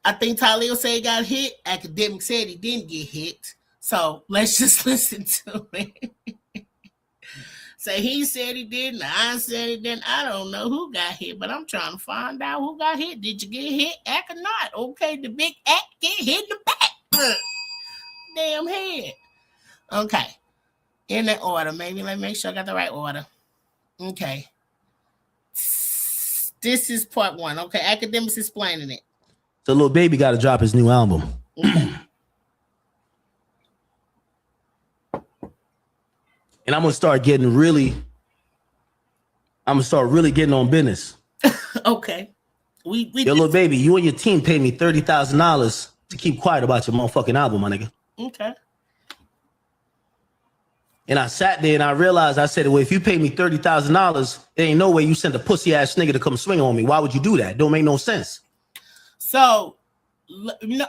Speaker 1: I think Talia said he got hit. Academic said he didn't get hit. So let's just listen to it. So he said he didn't. I said he didn't. I don't know who got hit, but I'm trying to find out who got hit. Did you get hit? Act or not? Okay, the big act get hit in the back. Damn head. Okay. In that order. Maybe let me make sure I got the right order. Okay. This is part one. Okay. Academics explaining it.
Speaker 12: So Lil Baby got to drop his new album.
Speaker 1: Okay.
Speaker 12: And I'm gonna start really getting on business.
Speaker 1: Okay. We
Speaker 12: Yo, Lil Baby, you and your team paid me $30,000 to keep quiet about your motherfucking album, my nigga.
Speaker 1: Okay.
Speaker 12: And I sat there and I realized, I said, well, if you pay me $30,000, there ain't no way you sent a pussy ass nigga to come swing on me. Why would you do that? Don't make no sense.
Speaker 1: So,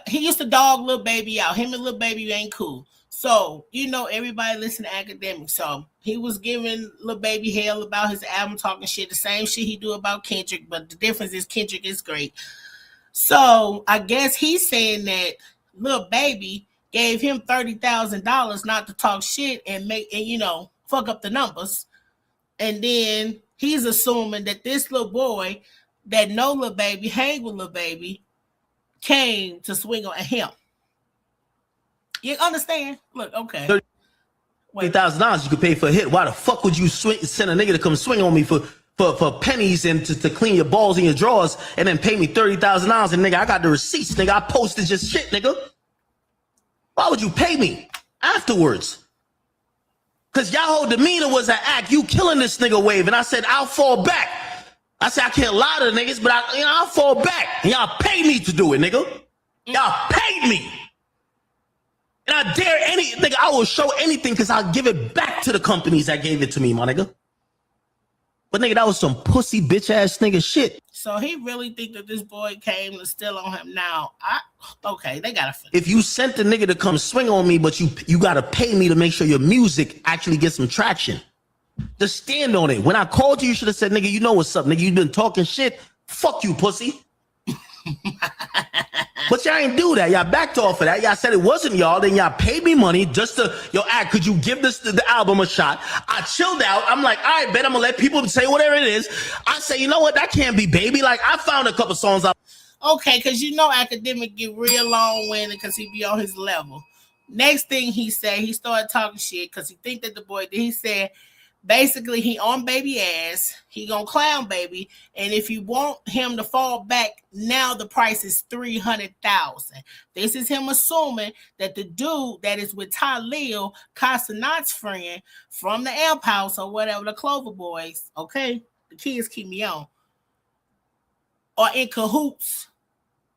Speaker 1: he used to dog Lil Baby out. Him and Lil Baby ain't cool. So, everybody listen to Academics. So, he was giving Lil Baby hell about his album, talking shit. The same shit he do about Kendrick, but the difference is Kendrick is great. So, I guess he's saying that Lil Baby gave him $30,000 not to talk shit and fuck up the numbers. And then he's assuming that this little boy that know Lil Baby, hang with Lil Baby, came to swing on him. You understand? Look, okay.
Speaker 12: $30,000 you could pay for a hit. Why the fuck would you send a nigga to come swing on me for pennies and to clean your balls in your drawers and then pay me $30,000? And nigga, I got the receipts, nigga. I posted your shit, nigga. Why would you pay me afterwards? Because y'all whole demeanor was an act. You killing this nigga wave. And I said, I'll fall back. I said, I can't lie to the niggas, but I'll fall back. And y'all paid me to do it, nigga. Y'all paid me. And I dare nigga, I will show anything because I'll give it back to the companies that gave it to me, my nigga. But nigga, that was some pussy bitch ass nigga shit.
Speaker 1: So he really think that this boy came to steal on him now. Okay, they gotta finish.
Speaker 12: If you sent the nigga to come swing on me, but you gotta pay me to make sure your music actually gets some traction. Just stand on it. When I called you should have said, nigga, you know what's up, nigga. You been talking shit. Fuck you, pussy. But y'all ain't do that. Y'all backed off of that. Y'all said it wasn't y'all. Then y'all paid me money just to, could you give the album a shot? I chilled out. I'm like, all right, bet I'm gonna let people say whatever it is. I say, you know what? That can't be Baby. Like, I found a couple songs.
Speaker 1: Okay, because Academic get real long-winded because he be on his level. Next thing he said, he started talking shit because he think that the boy, he said, basically, he on Baby ass. He gonna clown Baby, and if you want him to fall back, now the price is $300,000. This is him assuming that the dude that is with Talia, Casanat's friend from the Amp House or whatever, the Clover Boys. Okay, the kids keep me on. Or in cahoots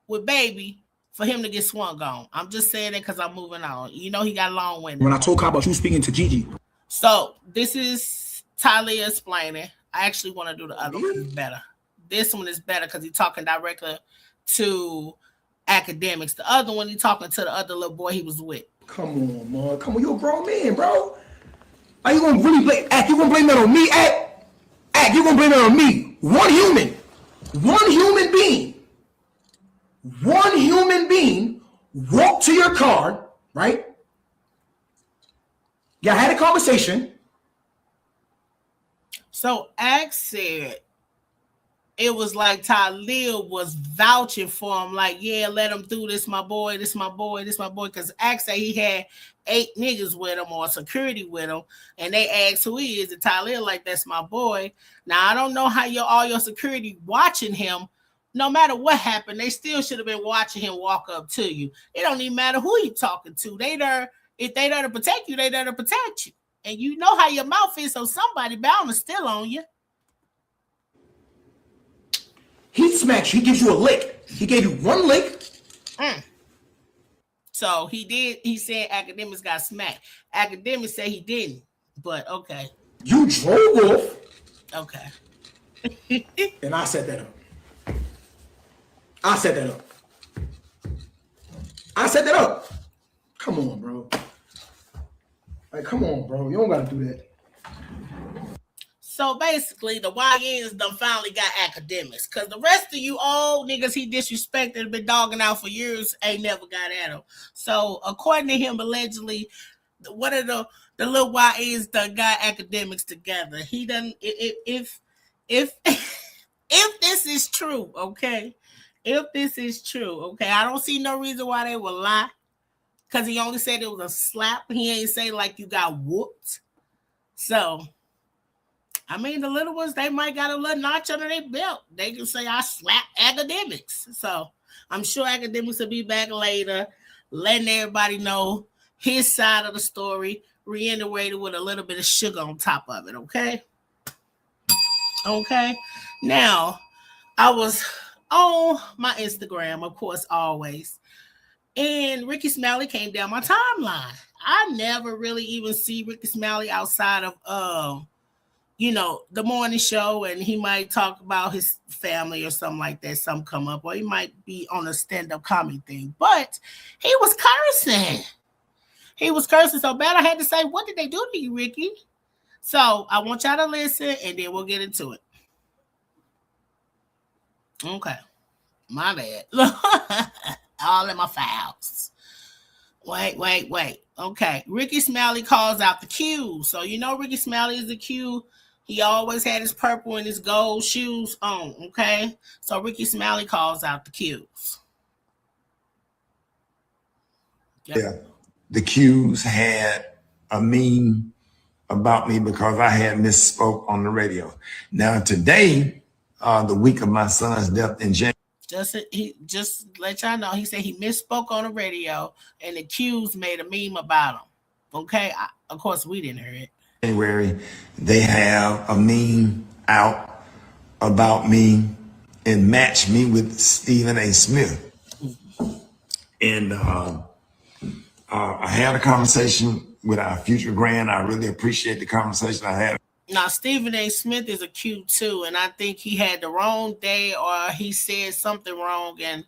Speaker 1: with Baby for him to get swung on. I'm just saying that because I'm moving on. He got long winded.
Speaker 13: When I told Kyle about you speaking to Gigi.
Speaker 1: So this is Talia explaining. I actually want to do the other one better. This one is better because he's talking directly to Academics. The other one, he's talking to the other little boy he was with.
Speaker 13: Come on, man. Come on, you a grown man, bro. Are you gonna really blame? Act, you gonna blame that on me? Act, you gonna blame that on me? One human being. One human being walked to your car, right? Y'all had a conversation.
Speaker 1: So Axe said it was like Talib was vouching for him, like, yeah, let him do this, my boy, this my boy, this my boy. Because actually he had 8 niggas with him or security with him, and they asked who he is, and Talib like, that's my boy. Now I don't know how all your security watching him. No matter what happened, they still should have been watching him walk up to you. It don't even matter who you talking to. They there, if they there to protect you, they there to protect you. And you know how your mouth is, so somebody bound to steal on you.
Speaker 13: He smacks you. He gives you a lick. He gave you one lick.
Speaker 1: So he did. He said Academics got smacked. Academics said he didn't. But okay.
Speaker 13: You drove off.
Speaker 1: Okay.
Speaker 13: And I set that up. I set that up. I set that up. Come on, bro. Like, come on, bro. You don't gotta do that.
Speaker 1: So basically, the YNs done finally got Academics. Because the rest of you old niggas he disrespected and been dogging out for years ain't never got at him. So according to him, allegedly, one of the little YNs done got Academics together. He done, if this is true, okay? If this is true, okay? I don't see no reason why they will lie. Because he only said it was a slap. He ain't say like you got whooped. So, I mean, the little ones, they might got a little notch under their belt. They can say, I slapped Academics. So, I'm sure Academics will be back later, letting everybody know his side of the story, reiterated with a little bit of sugar on top of it, okay? Okay. Now, I was on my Instagram, of course, always. And Ricky Smiley came down my timeline. I never really even see Ricky Smiley outside of, the morning show, and he might talk about his family or something like that. Some come up, or he might be on a stand-up comedy thing. But he was cursing. He was cursing so bad I had to say, what did they do to you, Ricky? So I want y'all to listen, and then we'll get into it. Okay. My bad. All in my files. Wait. Okay. Ricky Smiley calls out the Q. So you know Ricky Smiley is the Q. He always had his purple and his gold shoes on. Okay. So Ricky Smiley calls out the Qs.
Speaker 14: Yep. Yeah. The Qs had a meme about me because I had misspoke on the radio. Now today, the week of my son's death in January.
Speaker 1: Just let y'all know, he said he misspoke on the radio and the Qs made a meme about him. Okay, of course we didn't hear it.
Speaker 14: January, they have a meme out about me and match me with Stephen A. Smith. And I had a conversation with our future grand. I really appreciate the conversation I had.
Speaker 1: Now, Stephen A. Smith is a Q too, and I think he had the wrong day or he said something wrong. And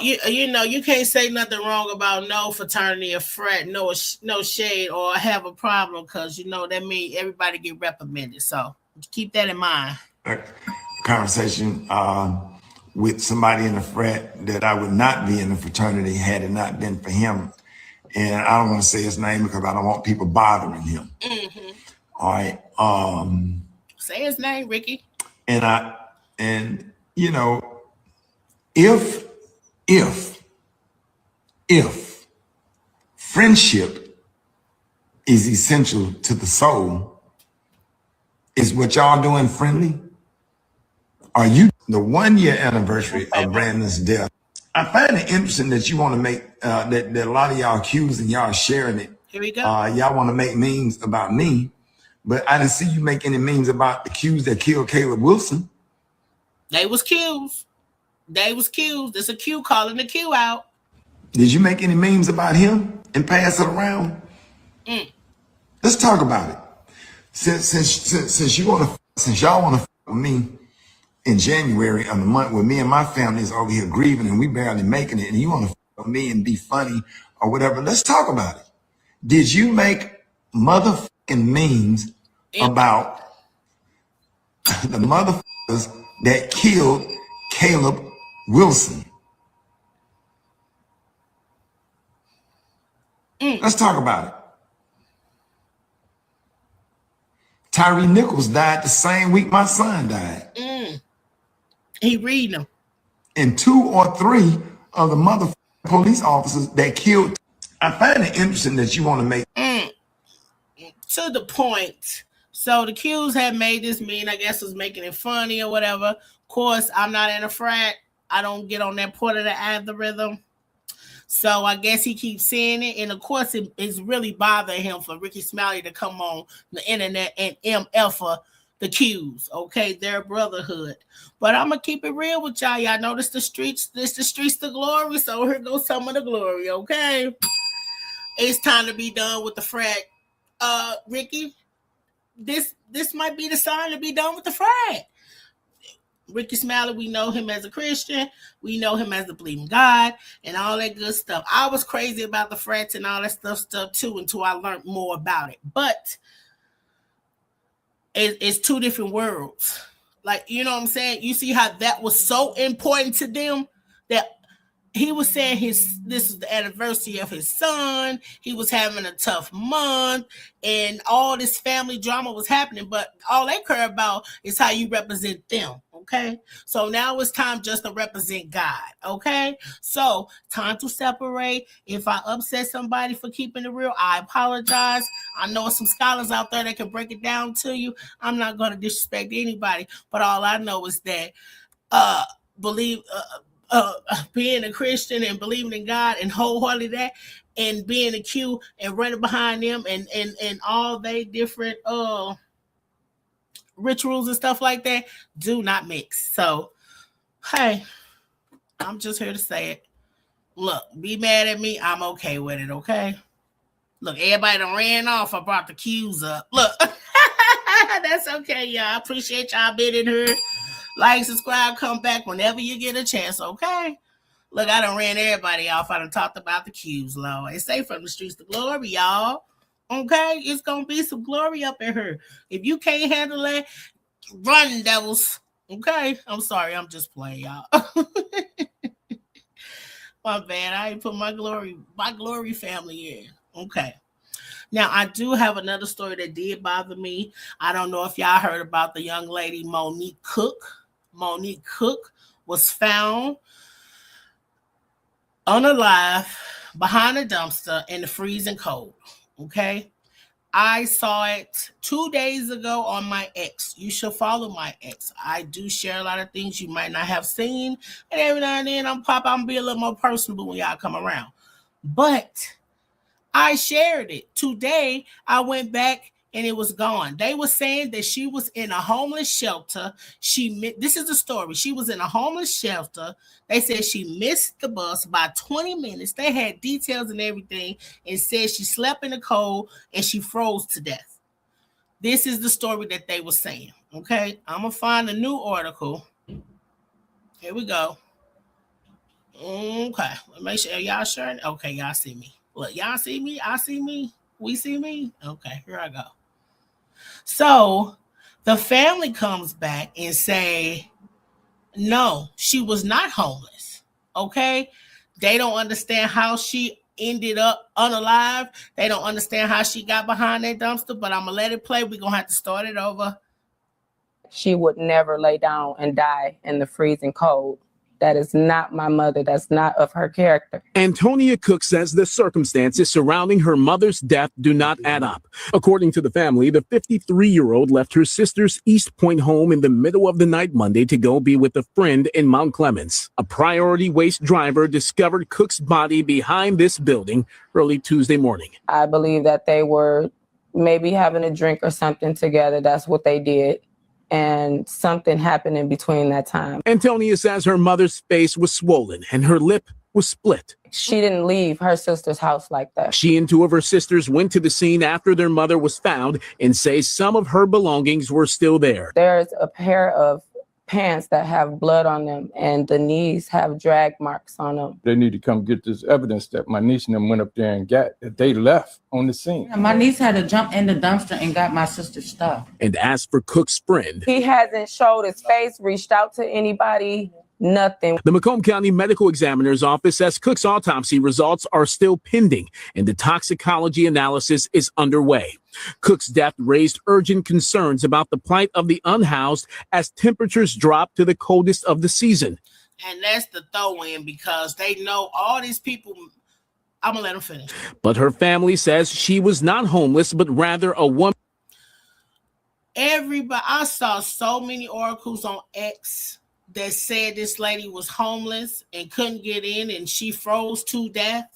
Speaker 1: you can't say nothing wrong about no fraternity or frat, no shade or have a problem, because that means everybody get reprimanded. So keep that in mind.
Speaker 14: Conversation with somebody in the frat that I would not be in the fraternity had it not been for him. And I don't want to say his name because I don't want people bothering him. Mm-hmm. All right.
Speaker 1: Say his name, Ricky.
Speaker 14: And if friendship is essential to the soul, is what y'all doing friendly? Are you the 1-year anniversary of Brandon's death? I find it interesting that you want to make that a lot of y'all Qs and y'all sharing it.
Speaker 1: Here we go.
Speaker 14: Y'all want to make memes about me. But I didn't see you make any memes about the Qs that killed Caleb Wilson.
Speaker 1: They was Qs. There's a Q calling the Q out.
Speaker 14: Did you make any memes about him and pass it around? Let's talk about it. Since y'all want to fuck with me in January of the month where me and my family is over here grieving and we barely making it, and you want to fuck with me and be funny or whatever, let's talk about it. Did you make motherfucking memes about the motherfuckers that killed Caleb Wilson? Let's talk about it. Tyree Nichols died the same week my son died.
Speaker 1: He reading them.
Speaker 14: And 2 or 3 of the mother police officers that killed. I find it interesting that you want to make.
Speaker 1: To the point. So the Qs had made this mean, I guess was making it funny or whatever. Of course, I'm not in a frat. I don't get on that part of the algorithm. So I guess he keeps saying it. And of course, it's really bothering him for Ricky Smiley to come on the internet and MF for the Qs, okay? Their brotherhood. But I'm going to keep it real with y'all. Y'all know this the streets to glory. So here goes some of the glory, okay? It's time to be done with the frat. Ricky, this might be the sign to be done with the frat. Ricky Smiley, we know him as a Christian. We know him as the believing God and all that good stuff. I was crazy about the frats and all that stuff too until I learned more about it. But it's 2 different worlds. Like, you know what I'm saying? You see how that was so important to them that he was saying this is the anniversary of his son. He was having a tough month and all this family drama was happening, but all they care about is how you represent them, okay? So now it's time just to represent God, okay? So time to separate. If I upset somebody for keeping it real, I apologize. I know some scholars out there that can break it down to you. I'm not going to disrespect anybody, but all I know is that being a Christian and believing in God and wholeheartedly that, and being a Q and running behind them and all they different rituals and stuff like that do not mix. So, hey, I'm just here to say it. Look, be mad at me. I'm okay with it, okay? Look, everybody done ran off. I brought the Qs up. Look, that's okay, y'all. I appreciate y'all being in here. Like, subscribe, come back whenever you get a chance, okay? Look, I done ran everybody off. I done talked about the Qs, Lord. It's safe from the streets to glory, y'all. Okay? It's going to be some glory up in here. If you can't handle it, run, devils. Okay? I'm sorry. I'm just playing, y'all. My bad. I ain't put my glory family in. Okay. Now, I do have another story that did bother me. I don't know if y'all heard about the young lady, Monique Cook. Monique Cook was found unalive behind a dumpster in the freezing cold. Okay. I saw it 2 days ago on my ex. You should follow my ex. I do share a lot of things you might not have seen. And every now and then I'm be a little more personable when y'all come around. But I shared it. Today I went back and it was gone. They were saying that she was in a homeless shelter. This is the story. She was in a homeless shelter. They said she missed the bus by 20 minutes. They had details and everything and said she slept in the cold and she froze to death. This is the story that they were saying. Okay, I'm going to find a new article. Here we go. Okay, make sure y'all sharing. Okay, y'all see me. Look, y'all see me? I see me? We see me? Okay, here I go. So the family comes back and say, no, she was not homeless. Okay? They don't understand how she ended up unalive. They don't understand how she got behind that dumpster, but I'm going to let it play. We're going to have to start it over.
Speaker 15: She would never lay down and die in the freezing cold. That is not my mother. That's not of her character.
Speaker 16: Antonia Cook says the circumstances surrounding her mother's death do not add up. According to the family, the 53-year-old left her sister's East Point home in the middle of the night Monday to go be with a friend in Mount Clemens. A Priority Waste driver discovered Cook's body behind this building early Tuesday morning.
Speaker 15: I believe that they were maybe having a drink or something together. That's what they did. And something happened in between that time.
Speaker 16: Antonia says her mother's face was swollen and her lip was split.
Speaker 15: She didn't leave her sister's house like that.
Speaker 16: She and 2 of her sisters went to the scene after their mother was found and say some of her belongings were still there.
Speaker 15: There's a pair of pants that have blood on them and the knees have drag marks on them.
Speaker 17: They need to come get this evidence that my niece and them went up there and got, that they left on the scene.
Speaker 18: My niece had to jump in the dumpster and got my sister's stuff.
Speaker 16: And as for Cook's friend,
Speaker 15: he hasn't showed his face, reached out to anybody. Nothing.
Speaker 16: The Macomb County Medical Examiner's Office says Cook's autopsy results are still pending and the toxicology analysis is underway. Cook's death raised urgent concerns about the plight of the unhoused as temperatures drop to the coldest of the season.
Speaker 1: And that's the throw-in because they know all these people. I'm going to let them finish.
Speaker 16: But her family says she was not homeless, but rather a woman.
Speaker 1: Everybody, I saw so many articles on X that said this lady was homeless and couldn't get in and she froze to death.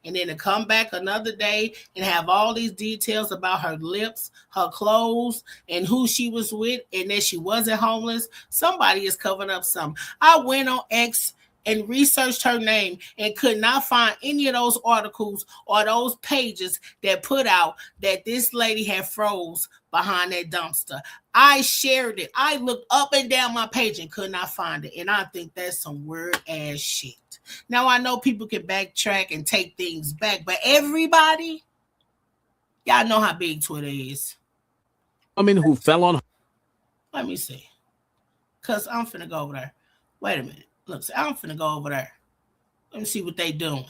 Speaker 1: And then to come back another day and have all these details about her lips, her clothes, and who she was with, and that she wasn't homeless. Somebody is covering up something. I went on X and researched her name and could not find any of those articles or those pages that put out that this lady had froze behind that dumpster. I shared it. I looked up and down my page and could not find it. And I think that's some weird ass shit. Now, I know people can backtrack and take things back, but everybody, y'all know how big Twitter is.
Speaker 16: Woman who fell on.
Speaker 1: Let me see. Because I'm finna go over there. Wait a minute. Look, I'm finna go over there. Let me see what they doing.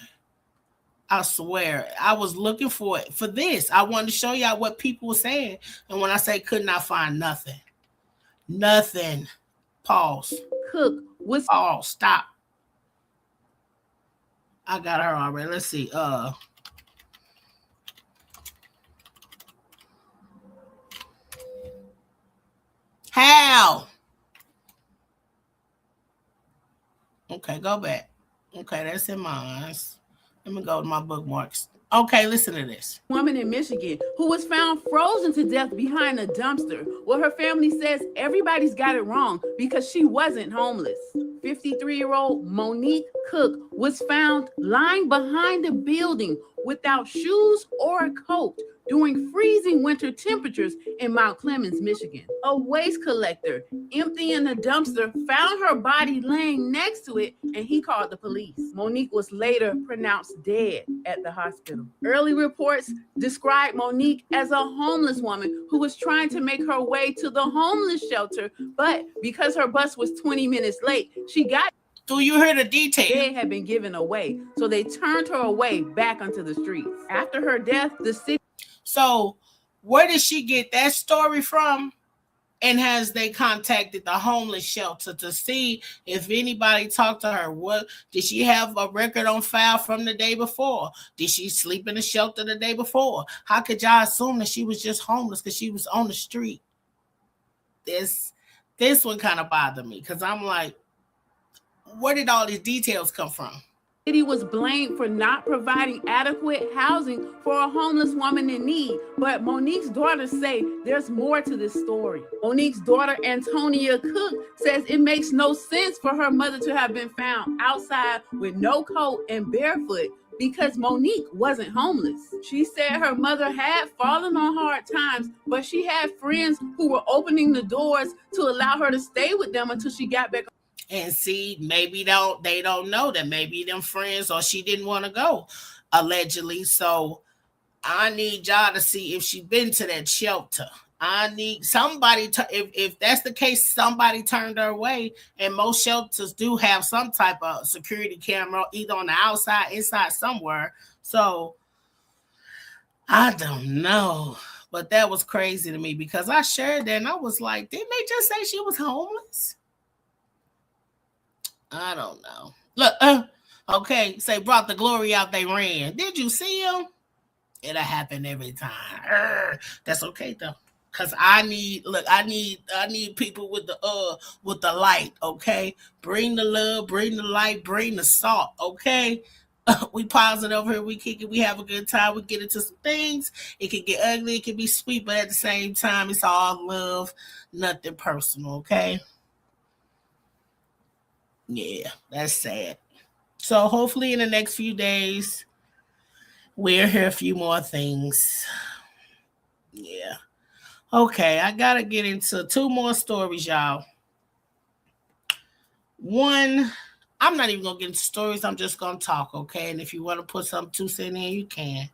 Speaker 1: I swear, I was looking for it for this. I wanted to show y'all what people were saying. And when I say could not find nothing. Nothing. Pause.
Speaker 19: Cook was.
Speaker 1: Pause. Stop. I got her already. Let's see. How? Okay, go back. Okay, that's in mine. Let me go to my bookmarks. Okay, listen to this.
Speaker 19: Woman in Michigan who was found frozen to death behind a dumpster. Well, her family says everybody's got it wrong because she wasn't homeless. 53-year-old Monique Cook was found lying behind a building without shoes or a coat during freezing winter temperatures in Mount Clemens, Michigan. A waste collector emptying the dumpster found her body laying next to it, and he called the police. Monique was later pronounced dead at the hospital. Early reports described Monique as a homeless woman who was trying to make her way to the homeless shelter, but because her bus was 20 minutes late, she got.
Speaker 1: Do you hear the detail?
Speaker 19: They had been given away, so they turned her away back onto the streets. After her death, the city.
Speaker 1: So, where did she get that story from? And has they contacted the homeless shelter to see if anybody talked to her? What did she have a record on file from the day before? Did she sleep in the shelter the day before? How could y'all assume that she was just homeless because she was on the street? This one kind of bothered me because I'm like, where did all these details come from?
Speaker 19: City was blamed for not providing adequate housing for a homeless woman in need. But Monique's daughters say there's more to this story. Monique's daughter, Antonia Cook, says it makes no sense for her mother to have been found outside with no coat and barefoot because Monique wasn't homeless. She said her mother had fallen on hard times, but she had friends who were opening the doors to allow her to stay with them until she got back.
Speaker 1: And see, maybe they don't know that maybe them friends or she didn't want to go, allegedly. So I need y'all to see if she been to that shelter. I need somebody to, if that's the case, somebody turned her away. And most shelters do have some type of security camera, either on the outside, inside, somewhere. So I don't know. But that was crazy to me because I shared that and I was like, didn't they just say she was homeless? I don't know. Look, okay, say brought the glory out, they ran. Did you see them? It'll happen every time. That's okay though. Cause I need people with the light, okay? Bring the love, bring the light, bring the salt, okay? We pause it over here, we kick it, we have a good time, we get into some things. It can get ugly, it can be sweet, but at the same time, it's all love, nothing personal, okay? Yeah, that's sad. So hopefully in the next few days, we'll hear a few more things. Yeah. Okay, I got to get into two more stories, y'all. One, I'm not even going to get into stories. I'm just going to talk, okay? And if you want to put some 2 cents in, you can.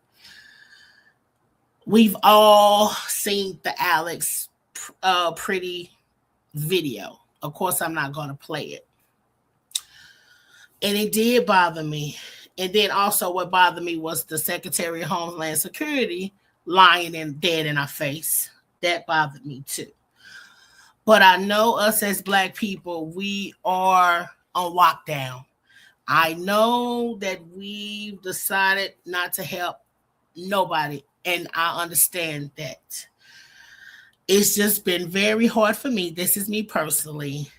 Speaker 1: We've all seen the Alex Pretti video. Of course, I'm not going to play it. And it did bother me. And then also what bothered me was the Secretary of Homeland Security lying and dead in our face. That bothered me too. But I know us as Black people, we are on lockdown. I know that we've decided not to help nobody, and I understand that. It's just been very hard for me. This is me personally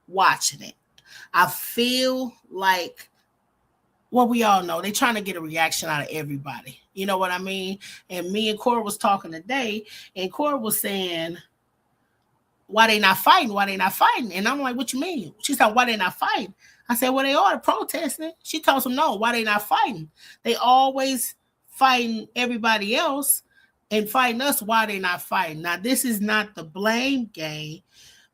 Speaker 1: watching it. I feel like, well, we all know they're trying to get a reaction out of everybody. You know what I mean? And me and Cora was talking today, and Cora was saying, why they not fighting? Why they not fighting? And I'm like, what you mean? She said, why they not fighting? I said, well, they are protesting. She tells them, no, why they not fighting? They always fighting everybody else and fighting us. Why they not fighting? Now, this is not the blame game,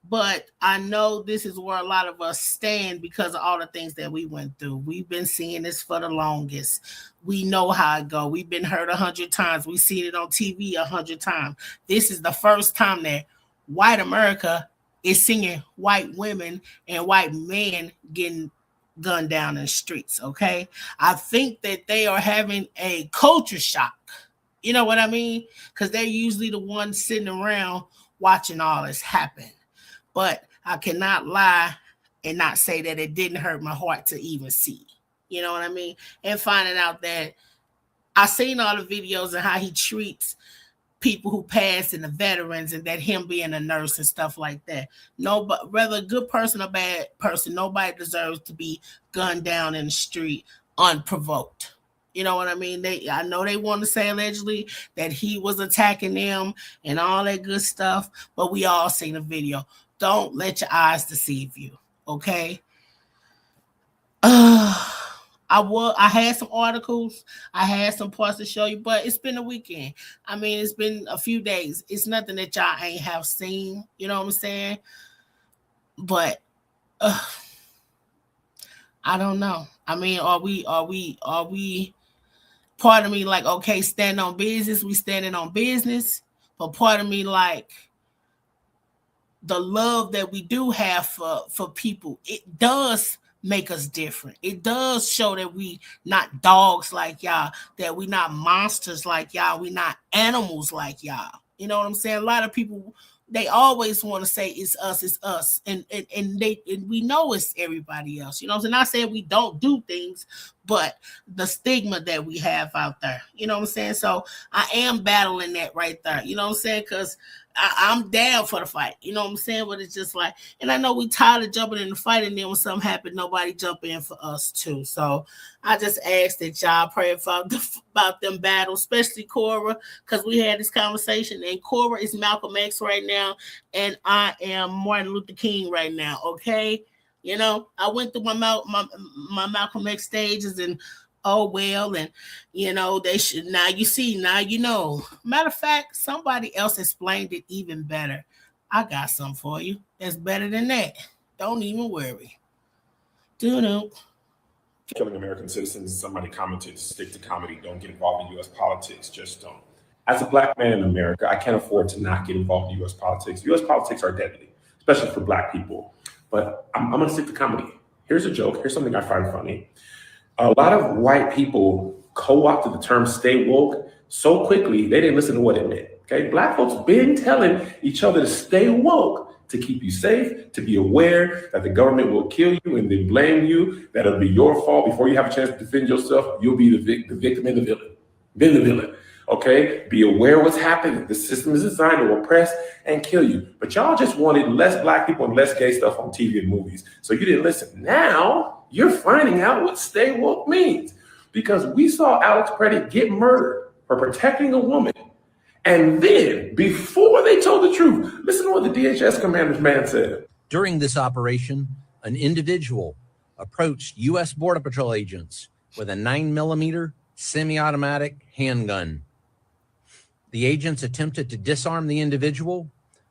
Speaker 1: but I know this is where a lot of us stand because of all the things that we went through. We've been seeing this for the longest. We know how it go. We've been hurt 100 times. We've seen it on TV 100 times. This is the first time that white America is seeing white women and white men getting gunned down in the streets, okay? I think that they are having a culture shock. You know what I mean? Because they're usually the ones sitting around watching all this happen. But I cannot lie and not say that it didn't hurt my heart to even see. You know what I mean? And finding out that I seen all the videos of how he treats people who passed and the veterans, and that him being a nurse and stuff like that. No, but whether a good person or bad person, nobody deserves to be gunned down in the street unprovoked. You know what I mean? I know they want to say allegedly that he was attacking them and all that good stuff, but we all seen the video. Don't let your eyes deceive you, okay? I had some articles, I had some parts to show you, but it's been a weekend. I mean, it's been a few days. It's nothing that y'all ain't have seen, you know what I'm saying? But I don't know. I mean, are we part of me like, okay, stand on business, we standing on business, but part of me like the love that we do have for people, it does make us different. It does show that we not dogs like y'all, that we not monsters like y'all, we not animals like y'all. You know what I'm saying? A lot of people, they always want to say it's us, and we know it's everybody else. You know what I'm saying? Not saying we don't do things, but the stigma that we have out there. You know what I'm saying? So I am battling that right there. You know what I'm saying? Because I'm down for the fight. You know what I'm saying? But it's just like, and I know we tired of jumping in the fight, and then when something happened, nobody jump in for us too. So I just ask that y'all pray about them battles, especially Cora, because we had this conversation, and Cora is Malcolm X right now, and I am Martin Luther King right now, okay? You know, I went through my Malcolm X stages, and oh well, and you know, they should, now you see, now you know. Matter of fact, somebody else explained it even better. I got something for you that's better than that. Don't even worry.
Speaker 20: Killing American citizens. Somebody commented, stick to comedy, don't get involved in U.S. politics, just don't. As a Black man in America, I can't afford to not get involved in U.S. politics. U.S. politics are deadly, especially for Black people. But I'm going to stick to comedy. Here's a joke. Here's something I find funny. A lot of white people co-opted the term stay woke so quickly, they didn't listen to what it meant. Okay, Black folks been telling each other to stay woke, to keep you safe, to be aware that the government will kill you and then blame you, that it'll be your fault. Before you have a chance to defend yourself, you'll be the victim and the villain. Then the villain. Okay, be aware what's happening. The system is designed to oppress and kill you. But y'all just wanted less Black people and less gay stuff on TV and movies. So you didn't listen. Now you're finding out what stay woke means, because we saw Alex Pretti get murdered for protecting a woman. And then, before they told the truth, listen to what the DHS commander's man said.
Speaker 21: During this operation, an individual approached U.S. Border Patrol agents with a 9mm semi-automatic handgun. The agents attempted to disarm the individual,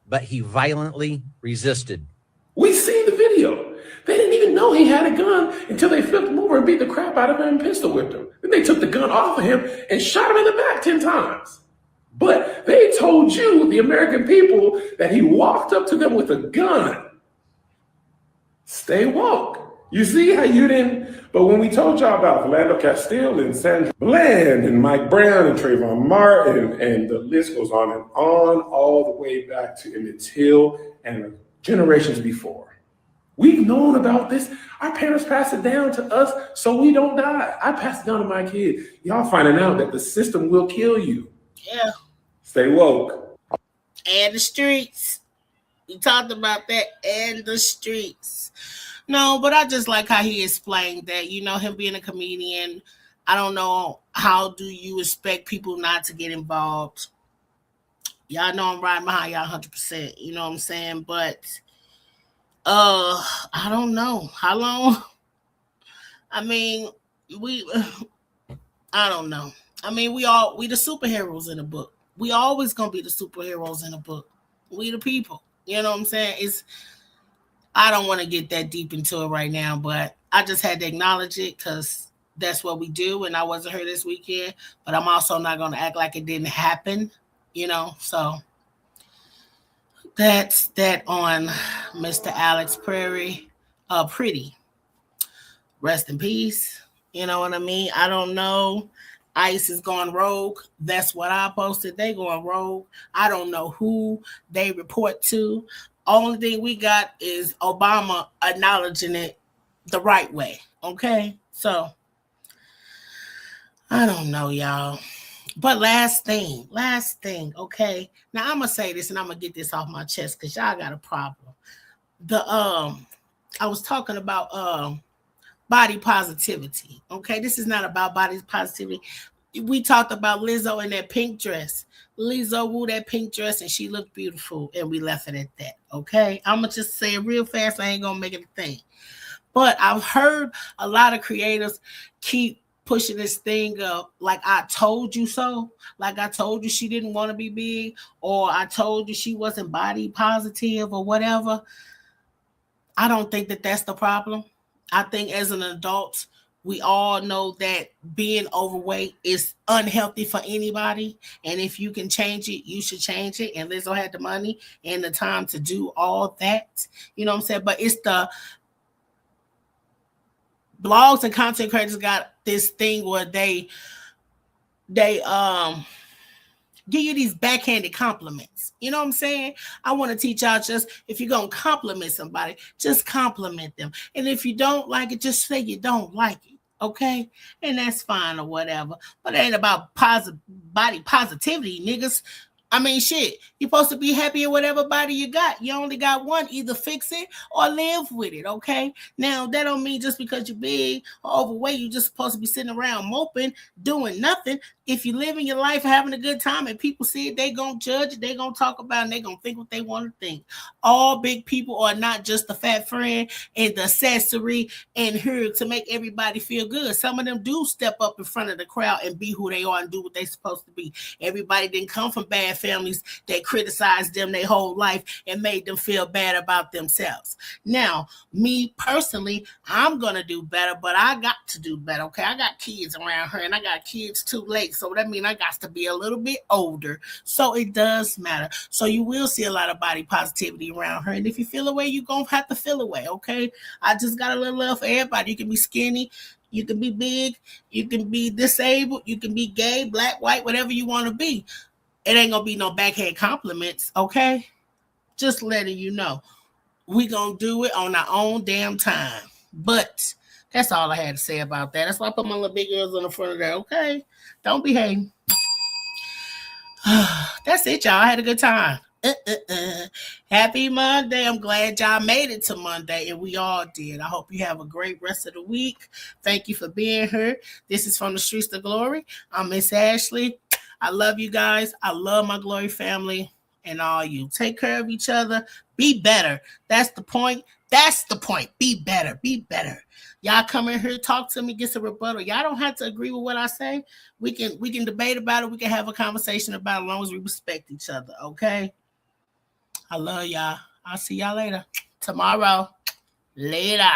Speaker 21: but he violently resisted.
Speaker 20: We see the video. They didn't even know he had a gun until they flipped him over and beat the crap out of him and pistol whipped him. Then they took the gun off of him and shot him in the back 10 times. But they told you, the American people, that he walked up to them with a gun. Stay woke. You see how you didn't? But when we told y'all about Philando Castile and Sandra Bland and Mike Brown and Trayvon Martin and the list goes on and on, all the way back to Emmett Till and generations before. We've known about this. Our parents passed it down to us so we don't die. I passed it down to my kids. Y'all finding out that the system will kill you.
Speaker 1: Yeah.
Speaker 20: Stay woke.
Speaker 1: And the streets. We talked about that, and the streets. No, but I just like how he explained that, him being a comedian, I don't know, how do you expect people not to get involved? Y'all know I'm riding behind y'all 100%, you know what I'm saying? But I don't know how long. I mean, I don't know. I mean, we the superheroes in the book. We always gonna be the superheroes in the book. We the people. You know what I'm saying? I don't want to get that deep into it right now, but I just had to acknowledge it because that's what we do. And I wasn't here this weekend, but I'm also not going to act like it didn't happen, So that's that on Mr. Alex Pretti. Rest in peace. You know what I mean? I don't know. ICE is going rogue. That's what I posted. They going rogue. I don't know who they report to. Only thing we got is Obama acknowledging it the right way. Okay? So, I don't know, y'all. But last thing, okay? Now, I'm going to say this, and I'm going to get this off my chest because y'all got a problem. I was talking about body positivity, okay? This is not about body positivity. We talked about Lizzo in that pink dress. Lizzo wore that pink dress and she looked beautiful, and we left it at that, okay? I'm going to just say it real fast. I ain't going to make it a thing. But I've heard a lot of creators keep pushing this thing up like I told you so. Like I told you she didn't want to be big, or I told you she wasn't body positive or whatever. I don't think that that's the problem. I think as an adult, we all know that being overweight is unhealthy for anybody. And if you can change it, you should change it. And Lizzo had the money and the time to do all that. You know what I'm saying? But it's the blogs and content creators got this thing where they give you these backhanded compliments. You know what I'm saying? I want to teach y'all, just if you're going to compliment somebody, just compliment them. And if you don't like it, just say you don't like it. Okay? And that's fine or whatever. But it ain't about body positivity, niggas. I mean, shit, you're supposed to be happy with whatever body you got. You only got one. Either fix it or live with it, okay? Now, that don't mean just because you're big or overweight, you're just supposed to be sitting around moping, doing nothing. If you're living your life, having a good time, and people see it, they going to judge it, they going to talk about it, and they going to think what they want to think. All big people are not just the fat friend and the accessory and here to make everybody feel good. Some of them do step up in front of the crowd and be who they are and do what they're supposed to be. Everybody didn't come from bad families that criticized them their whole life and made them feel bad about themselves. Now, me personally, I'm going to do better, but I got to do better, okay? I got kids around here, and I got kids too late, so that means I got to be a little bit older, so it does matter. So you will see a lot of body positivity around her, and if you feel away, you're going to have to feel away, okay? I just got a little love for everybody. You can be skinny, you can be big, you can be disabled, you can be gay, black, white, whatever you want to be. It ain't gonna be no backhand compliments, okay? Just letting you know. We gonna do it on our own damn time. But that's all I had to say about that. That's why I put my little big girls on the front of that, okay? Don't be hating. That's it, y'all. I had a good time. Happy Monday. I'm glad y'all made it to Monday, and we all did. I hope you have a great rest of the week. Thank you for being here. This is From the Streets to Glory. I'm Miss Ashley. I love you guys. I love my Glory family and all you. Take care of each other. Be better. That's the point. That's the point. Be better. Be better. Y'all come in here, talk to me, get some rebuttal. Y'all don't have to agree with what I say. We can debate about it. We can have a conversation about it as long as we respect each other, okay? I love y'all. I'll see y'all later. Tomorrow. Later.